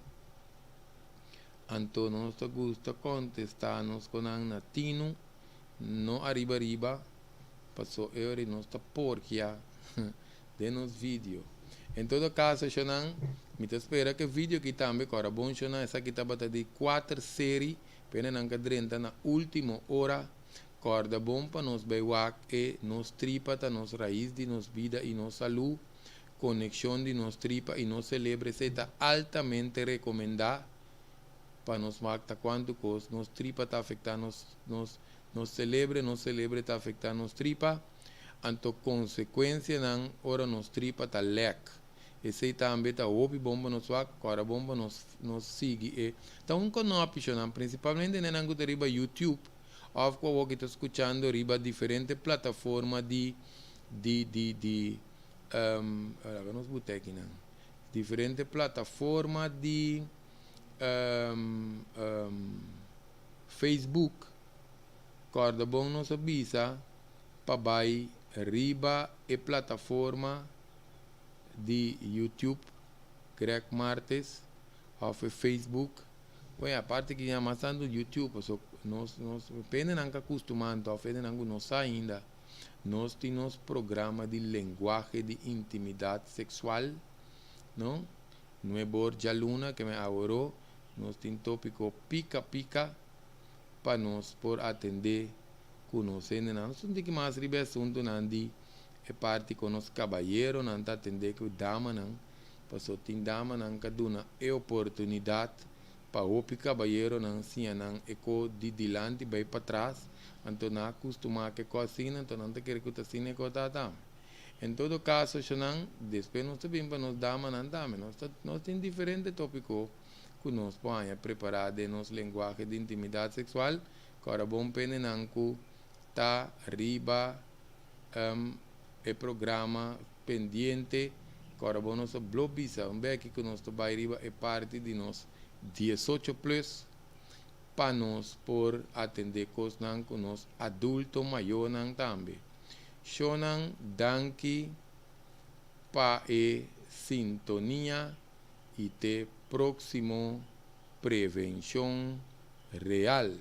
Então nós gusta contestar-nos com um latino, não arriba, passou eu nós está porquia de nos vídeo. Em todo caso, Xanan, me espera que o vídeo que também agora bom Xanan, essa aqui está de 4 séries, pena não cadrenta na última hora, corda bom para nos beiwak e nos tripa, ta nos raiz de nos vida e nos saúde, conexão de nos tripa e nos celebre, está altamente recomendado. Para nos marcar quanto cos nos tripa está afetando nos celebre está afetando nos tripa, anto consequência não ora nos tripa está lec, esse também está opi bomba nos wak, agora bomba nos sigue e então com não apaixonar principalmente na que riba YouTube, ou qual que está escutando riba diferente plataforma de vamos botar aqui não, diferente plataforma de Facebook, corda bom nos avisa para riba e plataforma de YouTube, Greg Martes, ou Facebook. Pois a parte que já passando YouTube, nós apenas não acostumando, apenas não sai ainda. Nós temos programa de linguagem de intimidade sexual, não? Não é Borja Luna que me aborou. Nós temos tópico pica para nós por atender conhecendo nós não tem que mais ribe assunto não de é parte com os caballeros não tá atender que dama não passou tem dama não que duna é oportunidade para o caballeiro não sim não eco de dilante vai para trás então não acostumar que cozinha então não te quer que tu cine que tá dama. Em todo caso não depois nós também para nós dama não dama nós tem diferente tópico que nós põe preparado em nossa linguagem de intimidade sexual Agora, bom penenanco, tá riba o programa pendiente. Agora, bom, nosso blobisa, que nós vai riba é parte de nós 18 plus, para nós por atender coisas com nós adulto maior também. Shonan danki pa sintonia e te próximo prevenção real.